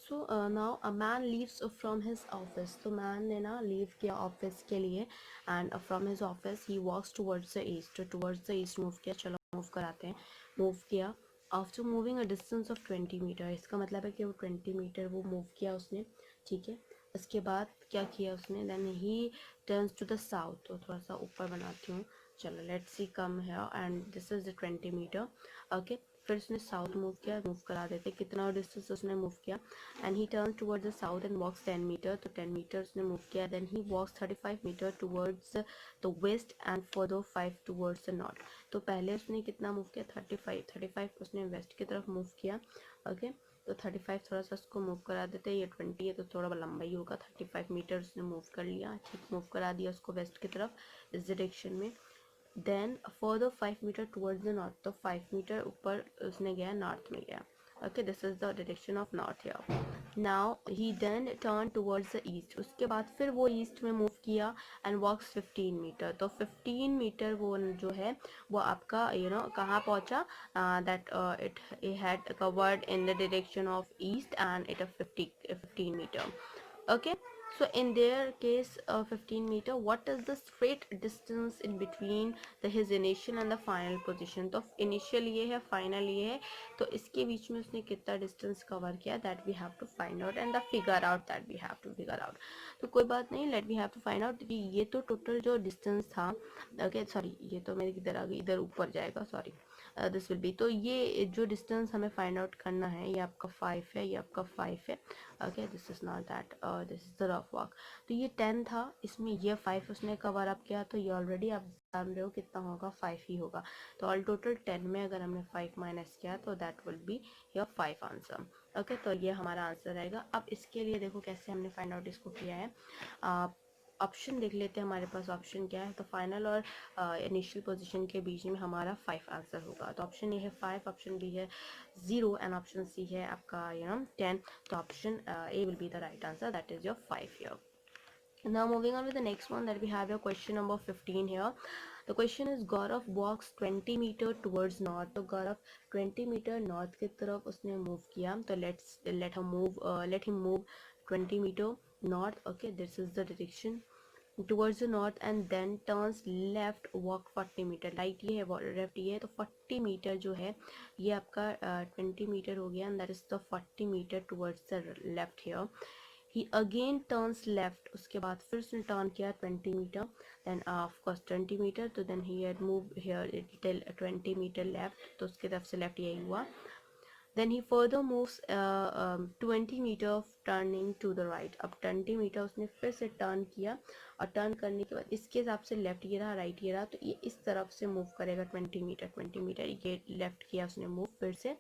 So now a man leaves from his office. तो man ने ना leave किया office के लिए, and from his office he walks towards the east. तो towards the east move किया, चलो move कराते हैं. Move किया. After moving a distance of 20 meter, इसका मतलब है कि वो 20 meter वो move किया उसने, ठीक है. उसके बाद क्या किया उसने? Then he turns to the south. तो थोड़ा सा ऊपर बनाती हूँ. चलो let's see come here, and this is the 20 meter. Okay, फिर उसने साउथ मूव किया. मूव करा देते कितना डिस्टेंस उसने मूव किया. And he turn towards the south and walks 10 metre. तो 10 मीटर उसने मूव किया. Then he walks 35 metre towards the west and further 5 towards the north. तो पहले उसने कितना मूव किया? 35 उसने वेस्ट की तरफ मूव किया. ओके, तो 35 थोड़ा सा उसको मूव करा देते हैं. ये 20 है तो थोड़ा लंबा ही होगा. 35 मीटर उसने मूव कर लिया, ठीक, मूव करा दिया उसको वेस्ट की तरफ इस डायरेक्शन में. Then further 5 metre towards the north. तो 5 मीटर ऊपर उसने गया, नॉर्थ में गया. Okay, this is the direction of north here. Now he then turn towards the east. उसके बाद फिर वो ईस्ट में मूव किया एंड वॉक्स 15 मीटर. तो 15 मीटर वो जो है वो आपका कहाँ पहुँचा? That it had covered in the direction of east and it 15 metre. Okay, so in their case 15 meter, what is the straight distance in between his initial and the final position? तो initial ये है, final ये है, तो इसके बीच में उसने कितना distance cover किया, that we have to find out, and the figure out that we have to figure out. तो कोई बात नहीं, let we have to find out कि ये तो total जो distance था. okay, sorry, ये तो मेरे किधर आ गई, इधर ऊपर जाएगा, sorry. दिस विल बी, तो ये जो डिस्टेंस हमें फाइंड आउट करना है, ये आपका 5 है, ये आपका 5 है. Okay, this is not that, this is the rough walk. तो ये 10 था, इसमें ये 5 उसने कवर अप किया. तो ये ऑलरेडी आप जान रहे हो कितना होगा, 5 ही होगा. तो ऑल टोटल 10 में अगर हमने 5 माइनस किया तो that will be your 5 answer. Okay, तो ये हमारा आंसर रहेगा. अब इसके लिए देखो कैसे हमने फाइंड आउट इसको किया है. ऑप्शन देख लेते हैं हमारे पास ऑप्शन क्या है. तो फाइनल और इनिशियल पोजीशन के बीच में हमारा 5 आंसर होगा. तो ऑप्शन ए है 5, ऑप्शन बी है 0 एंड ऑप्शन सी है आपका 10. तो option A will be the right answer, that is your 5 here. Now moving on with the next one, that we have your question number 15 here. The question is Gaurav walks 20 meter towards north. तो Gaurav 20 meter north की तरफ उसने move किया. तो let him move 20 meter north. Okay, this is the direction towards the north, and then turns left, walk 40 meter. Right ये है, left ये है. तो 40 मीटर जो है ये आपका 20 मीटर हो गया, and that is the 40 metre towards the left here. He again turns left. उसके बाद फिर उसने टर्न किया 20 metre. Then of course 20 metre. तो then he had move here till 20 metre left. तो उसके तरफ से लेफ्ट यही हुआ. Then he further moves 20 meter of turning to the right. अब 20 मीटर उसने फिर से टर्न किया, और टर्न करने के बाद इसके हिसाब से लेफ्ट ये रहा, राइट ये रहा. तो ये इस तरफ से मूव करेगा 20 मीटर. 20 मीटर ये लेफ्ट किया उसने मूव, फिर से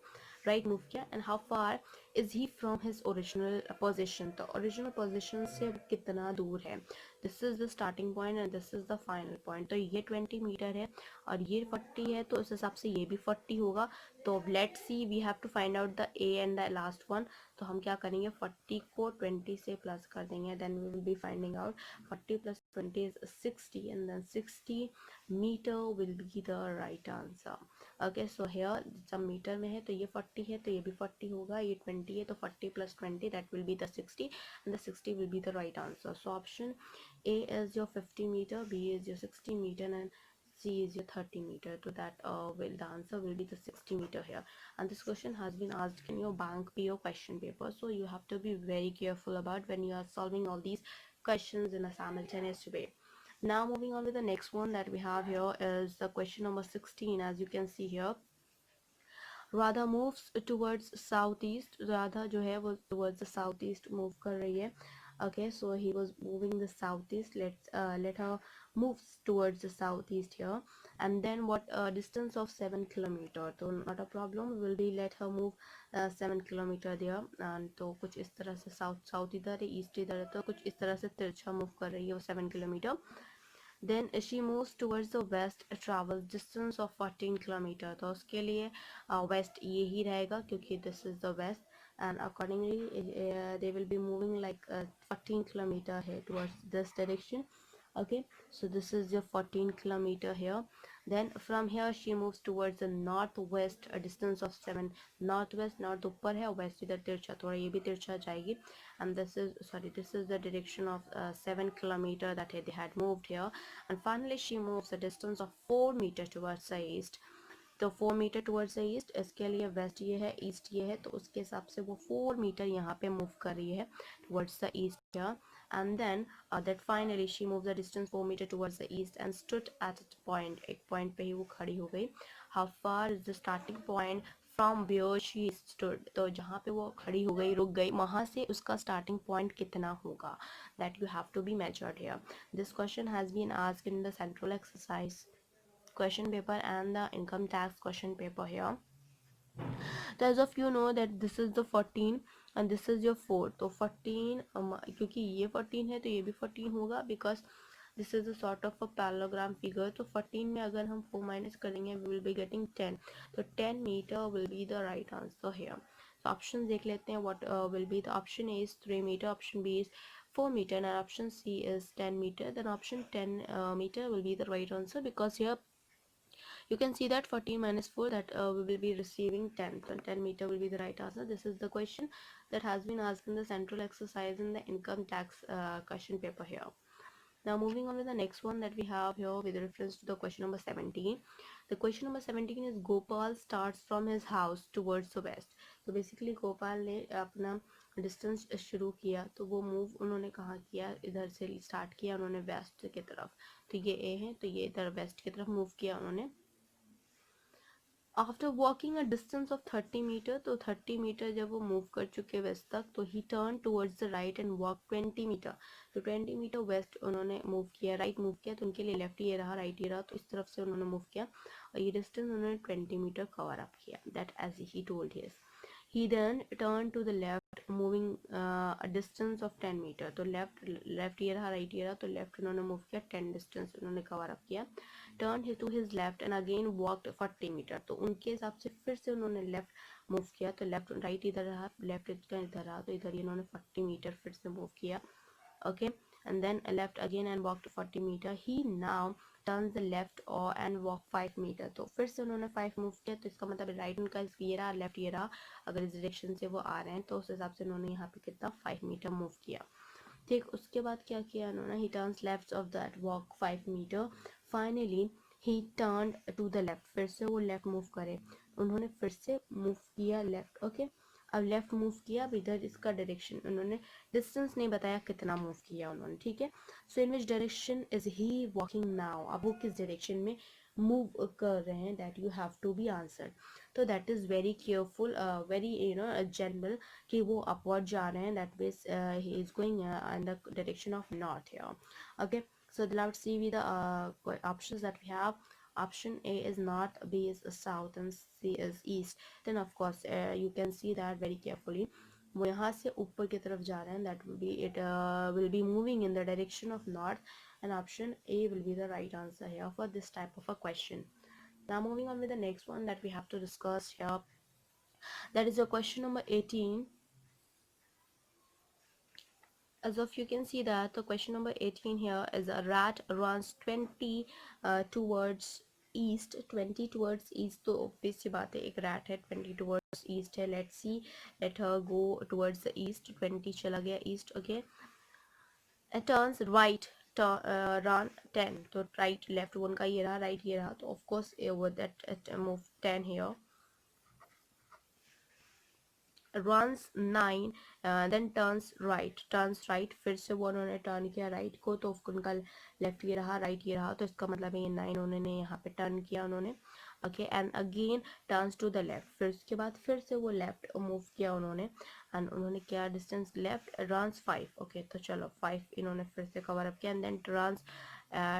राइट मूव किया. And how far is he from his original position, तो ओरिजिनल पोजिशन से कितना दूर है। This is the starting point and this is the final point. तो ये 20 मीटर है और ये 40 है, तो उस हिसाब से ये भी 40 होगा। तो let's see, we have to find out the A and the last one. तो हम क्या करेंगे, 40 को 20 से प्लस कर देंगे, then we will be finding out 40 + 20 is 60 and then 60 metre will be the right answer. Okay, so here जब metre में है तो ये 40 है, तो ये भी 40 होगा, ये 20 है, तो 40 + 20 that will be the 60 and the 60 will be the right answer. So option A is your 50 meter, B is your 60 meter and C is your 30 meter. So that the answer will be the 60 meter here. And this question has been asked in your bank PO question paper. So you have to be very careful about when you are solving all these questions in a simultaneous way. Now moving on with the next one that we have here is the question number 16. As you can see here, Radha moves towards southeast. Radha जो है वो towards the southeast move कर रही है. Okay, so he was moving the southeast. Let her move towards the southeast here. And then what distance of 7 kilometer. तो not a problem. Will be let her move 7 kilometer there. And तो कुछ इस तरह से south इधर है, east इधर है, तो कुछ इस तरह से तिरछा move कर रही है वो 7 kilometer. Then she moves towards the west, travels distance of 14 kilometer. तो उसके लिए west ये ही रहेगा क्योंकि this is the west, and accordingly they will be moving like 14 kilometer here towards this direction. Okay, so this is your 14 kilometer here. Then from here she moves towards the northwest, a distance of 7. Northwest, north ऊपर है, west इधर तिरछा, थोड़ा ये भी तिरछा जाएगी. And this is the direction of 7 kilometer that they had moved here. And finally she moves a distance of 4 meter towards the east. तो 4 मीटर टुवर्ड्स द ईस्ट, इसके लिए वेस्ट ये है, ईस्ट ये है, तो उसके हिसाब से वो 4 मीटर यहाँ पे मूव कर रही है towards the east here. And then that finally she moves the distance 4 meter towards the east and stood at a point. एक पॉइंट पे ही वो खड़ी हो गई. How far is the starting point from where she stood? तो जहाँ पे वो खड़ी हो गई, रुक गई, वहाँ से उसका starting point कितना होगा, that you have to be measured here. This question has been asked in the central exercise question paper and the income tax question paper here. So as of you know that this is the 14 and this is your 4. तो 14 क्योंकि ये 14 है तो ये भी 14 होगा, because this is a sort of a parallelogram figure. तो 14 में अगर हम 4 minus करेंगे we will be getting 10. तो 10 meter will be the right answer here. So options देख लेते हैं. What will be the option A is 3 meter, option B is 4 meter and option C is 10 meter. Then option 10 meter will be the right answer, because here you can see that 14 minus 4, that we will be receiving 10. So 10 meter will be the right answer. This is the question that has been asked in the central exercise in the income tax question paper here. Now moving on with the next one that we have here with reference to the question number 17. The question number 17 is Gopal starts from his house towards the west. तो basically Gopal ने अपना distance शुरू किया, तो वो move उन्होंने कहाँ किया, इधर से स्टार्ट किया उन्होंने वेस्ट की तरफ. तो ये ए है, तो ये इधर वेस्ट की तरफ मूव किया उन्होंने. After walking a distance of 30 metre, तो 30 मीटर जब वो मूव कर चुके वेस्ट तक, तो he turn towards the right and walk 20 metre. तो 20 मीटर वेस्ट उन्होंने मूव किया, राइट मूव किया, तो उनके लिए लेफ्ट ये रहा, राइट ये रहा, तो इस तरफ से उन्होंने मूव किया और ये डिस्टेंस उन्होंने 20 मीटर कवर अप किया. That as he told his. He then turned to the left, moving a distance of 10 meter. तो लेफ्ट ये रहा, राइट ये रहा, तो लेफ्ट उन्होंने मूव किया, 10 डिस्टेंस उन्होंने कवर अप किया. Turned to his left and again walked 40 metre. तो उनके हिसाब से फिर से उन्होंने लेफ्ट मूव किया, तो लेफ्ट राइट इधर रहा, लेफ्ट इधर रहा, तो इधर उन्होंने 40 मीटर फिर से मूव किया. Okay, and then left again and walked 40 meter. He now turns the left or and walk 5 meter. तो फिर से उन्होंने 5 मूव किया, तो इसका मतलब राइट उनका ये रहा, लेफ्ट ये रहा. अगर इस डायरेक्शन से वो आ रहे हैं तो उस हिसाब से उन्होंने यहाँ पे कितना 5 मीटर मूव किया. ठीक, उसके बाद क्या किया उन्होंने, he turns left of that walk 5 meter. Finally he turned to the left. फिर से वो लेफ्ट मूव करे, उन्होंने फिर से मूव किया लेफ्ट. ओके, अब लेफ्ट मूव किया, अब इधर इसका डायरेक्शन उन्होंने डिस्टेंस नहीं बताया कितना मूव किया उन्होंने. ठीक है, so in which direction is he walking now. अब वो किस डायरेक्शन में मूव कर रहे हैं, that you have to be answered. तो that is very careful, very general, कि वो अपवर्ड जा रहे हैं, that means he is going in the direction of north here. Okay, so let's see with the options that we have. Option A is north, B is south and C is east. Then of course you can see that very carefully. वो यहाँ से ऊपर की तरफ जा रहे हैं. That will be it will be moving in the direction of north, and option A will be the right answer here for this type of a question. Now moving on with the next one that we have to discuss here. That is your question number 18. As of you can see that the question number 18 here is a rat runs 20 towards east. 20 towards east, तो obvious सी बात है एक rat है 20 towards east है. Let's see, let her go towards the east. 20 चला गया east. Okay, it turns right, run 10, तो right left वो उनका ये रहा, right ये रहा, तो of course over that it move 10 here. runs 9 then turns right, फिर से वो उन्होंने टर्न किया राइट को, तो उनका लेफ्ट ये रहा, राइट ये रहा, तो इसका मतलब है ये 9 उन्होंने यहाँ पे टर्न किया उन्होंने. Okay, and again turns to the left, फिर उसके बाद फिर से वो लेफ्ट मूव किया उन्होंने, एंड उन्होंने क्या डिस्टेंस लेफ्ट, रन्स 5. ओके, तो चलो 5 इन्होंने फिर से कवर अप किया, एंड देन टर्न्स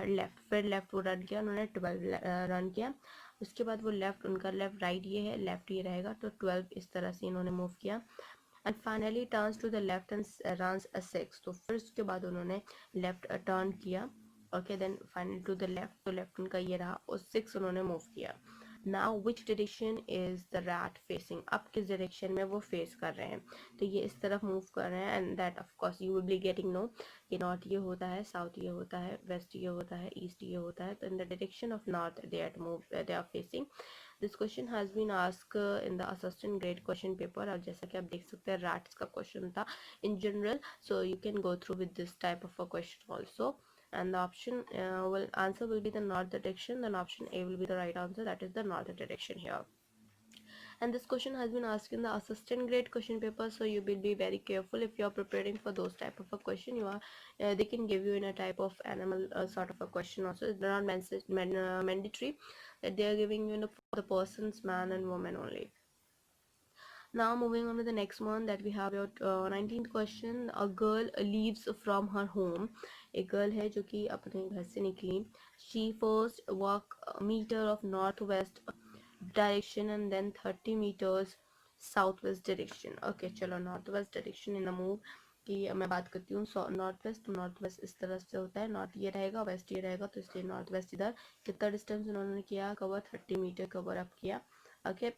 लेफ्ट, फिर लेफ्ट वो रन किया उन्होंने, 12 रन किया. उसके बाद वो लेफ्ट, उनका लेफ्ट राइट ये है, लेफ्ट ये रहेगा, तो 12 इस तरह से इन्होंने मूव किया. And finally turns to the left and runs 6, तो फिर उसके बाद उन्होंने लेफ्ट टर्न किया. Okay, then finally to the left, तो लेफ्ट उनका ये रहा और 6 उन्होंने मूव किया. Now which direction is the rat facing, अब किस डायरेक्शन में वो फेस कर रहे हैं, तो ये इस तरफ मूव कर रहे हैं. And that of course you will be getting know कि नॉर्थ ये होता है, साउथ ये होता है, वेस्ट ये होता है, ईस्ट ये होता है, तो in the direction of north they are facing. This question has been ask in the assistant grade question paper. और जैसा कि आप देख सकते हैं रैट्स का क्वेश्चन था in general, so you can go through with this type of a question also. And the option answer will be the north direction, then option A will be the right answer, that is the north direction here. And this question has been asked in the assistant grade question paper, so you will be very careful if you are preparing for those type of a question. You are they can give you in a type of animal sort of a question also. It's not mandatory that they are giving you for the persons, man and woman only. Now moving on to the next one that we have your 19th question. A girl leaves from her home. एक girl है जो कि अपने घर से निकली. She first walk a meter of northwest direction and then 30 meters southwest direction. Okay, चलो northwest direction in a move कि मैं बात करती हूँ नॉर्थ वेस्ट. तो नॉर्थ वेस्ट इस तरह से होता है, नॉर्थ ये रहेगा, वेस्ट ये रहेगा, तो इसलिए नॉर्थ वेस्ट इधर. कितना डिस्टेंस उन्होंने किया कवर, 30 मीटर कवर अप किया. Okay,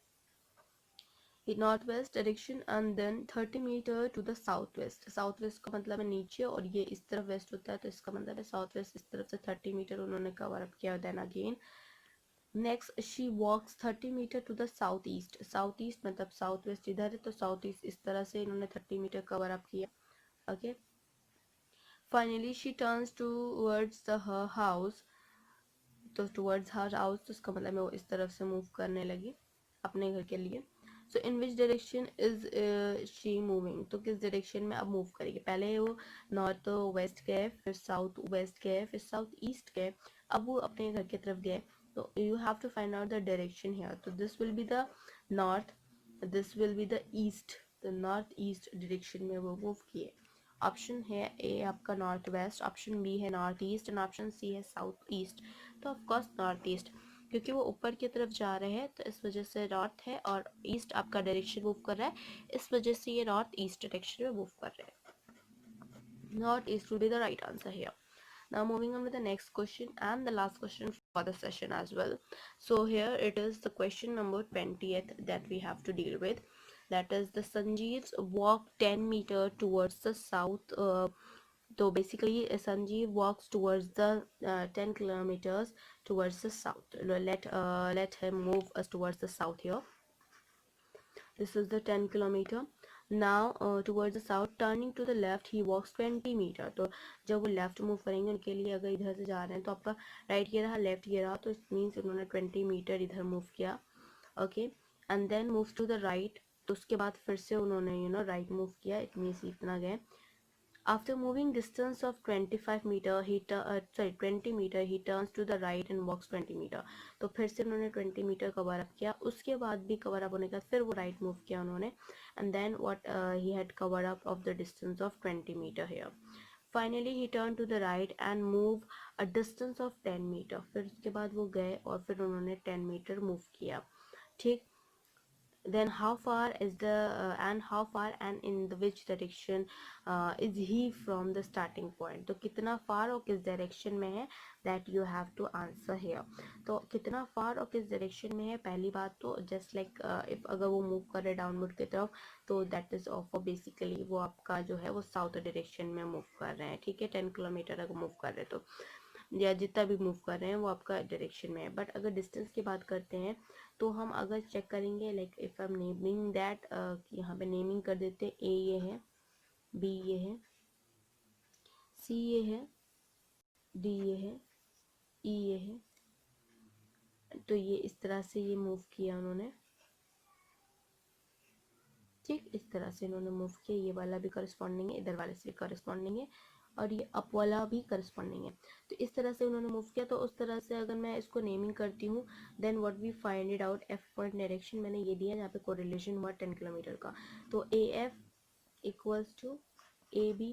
north west direction and then 30 metre to the south west. South west का मतलब है नीचे और ये इस तरफ वेस्ट होता है, तो इसका मतलब है साउथ वेस्ट इस तरफ से 30 मीटर उन्होंने कवर अप किया. Then again next she walks 30 metre to the south east. South east मतलब साउथ वेस्ट इधर है, तो साउथ ईस्ट इस तरह से इन्होंने 30 मीटर कवर अप किया. Okay, finally she turns towards the her house. तो टूवर्ड्स हर हाउस, तो इसका मतलब है वो इस तरफ से मूव करने लगी अपने घर के लिए. So in which direction is she moving, तो किस डायरेक्शन में अब मूव करेगी. पहले वो नॉर्थ वेस्ट गए, फिर साउथ वेस्ट गए, फिर साउथ ईस्ट गए, अब वो अपने घर की तरफ गए. तो you have to find out the direction here. तो this will be the north, this will be the east, the north east direction में वो मूव किए. ऑप्शन है ए आपका नॉर्थ वेस्ट, ऑप्शन बी है north east and option C है south east. तो of course north east, क्योंकि वो ऊपर की तरफ जा रहे हैं, तो इस वजह से नॉर्थ है और ईस्ट आपका डायरेक्शन मूव कर रहा है, इस वजह से ये नॉर्थ ईस्ट डायरेक्शन में मूव कर रहे हैं. North east will be the right answer here. Now moving on with the next question and the last question for the session as well. So here it is the question number 20th that we have to deal with. That is the Sanjeev's walk 10 meter towards the south. So basically Sanjeev walks towards the 10 kilometers towards the south. Let him move us towards the south here. This is the 10 kilometer. Now towards the south, turning to the left he walks 20 meter. तो जब वो left move करेंगे उनके लिए, अगर इधर से जा रहे हैं तो आपका राइट ये रहा, लेफ्ट ये रहा, तो इट मीन्स उन्होंने 20 मीटर इधर मूव किया. Okay, and then move to the right, तो उसके बाद फिर से उन्होंने राइट मूव किया, इट मीन्स इतना गए. After moving distance of 25 meter, 20 meter, he turns to the right and walks 20 meter. तो फिर से उन्होंने 20 मीटर कवर अप किया. उसके बाद भी कवर अप होने के बाद फिर वो राइट मूव किया उन्होंने, and then what he had covered up of the distance of 20 meter here. Finally he turn to the right and move a distance of 10 metre. फिर उसके बाद वो गए और फिर उन्होंने 10 मीटर मूव किया, ठीक। then how far and in the which direction is he from the starting point। तो कितना far और किस direction में है, that you have to answer here। तो कितना far और किस direction में है, पहली बात तो just like if अगर वो move कर रहे डाउनवर्ड की तरफ, तो that is of basically वो आपका जो है वो साउथ डायरेक्शन में मूव कर रहे हैं, ठीक है। 10 किलोमीटर अगर मूव कर रहे हैं तो, या जितना भी मूव कर रहे हैं वो आपका डायरेक्शन में है। बट अगर डिस्टेंस की बात करते हैं तो हम अगर चेक करेंगे, like if I am naming that, यहाँ पे नेमिंग कर देते हैं, ए ये है, बी ये है, सी ये है, डी ये है, ई ये है। तो ये इस तरह से ये मूव किया उन्होंने, ठीक। इस तरह से इन्होंने मूव किया, ये वाला भी करस्पॉन्डिंग है, इधर वाले से भी करस्पॉन्डिंग है, और ये अप वाला भी करस्पॉन्डिंग है। तो इस तरह से उन्होंने मूव किया। तो उस तरह से अगर मैं इसको नेमिंग करती हूँ, then what we find it out, F point direction मैंने ये दिया, यहाँ पे कोरिलेशन हुआ 10 किलोमीटर का। तो A F equals to A B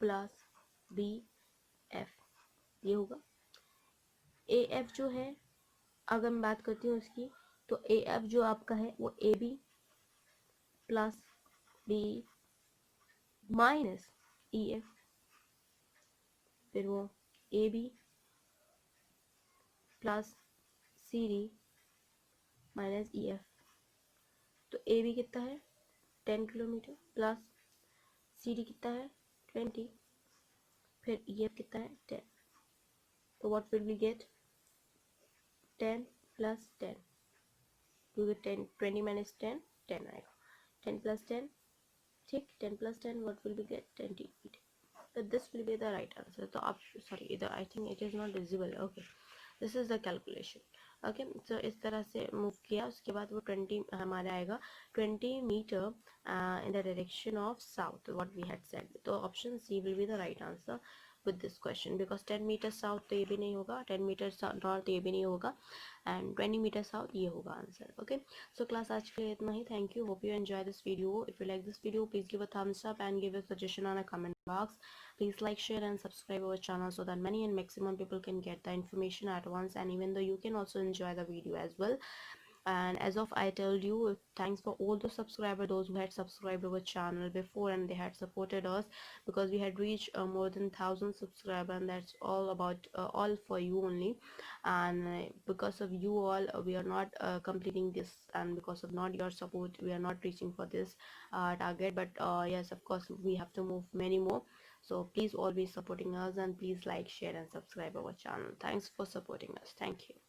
plus B F, ये होगा। ए एफ जो है, अगर मैं बात करती हूँ उसकी, तो ए एफ जो आपका है वो A B plus B minus E F, फिर वो A B plus C D minus E F. तो ए बी कितना है 10 किलोमीटर प्लस सी डी कितना है 20, फिर ई एफ कितना है 10। तो what will we get 10 plus 10, क्योंकि 10 20 माइनस 10 10 आएगा, 10 प्लस 10, ठीक। 10 plus 10 what will we get 28। So this will be the right answer। तो आप sorry इधर I think it is not visible, okay this is the calculation, okay। so इस तरह से move किया, उसके बाद वो 20 हमारा आएगा 20 metre in the direction of south what we had said। तो option C will be the right answer with this question because 10 metre south तो ये भी नहीं होगा, 10 मीटर नॉर्थ ये भी नहीं होगा, एंड 20 मीटर साउथ ये होगा आंसर, ओके। सो क्लास आज के लिए इतना ही। Thank you, hope you enjoy this video. If you like this video please give a thumbs up and give a suggestion on a comment box। please like, share and subscribe our channel so that many and maximum people can get the information at once, and even though you can also enjoy the video as well। and as of I told you, thanks for all the subscribers, those who had subscribed our channel before and they had supported us, because we had reached more than 1,000 subscribers, and that's all about all for you only। and because of you all we are not completing this, and because of not your support we are not reaching for this target, but yes, of course we have to move many more। so please always supporting us, and please like, share and subscribe our channel. Thanks for supporting us. Thank you.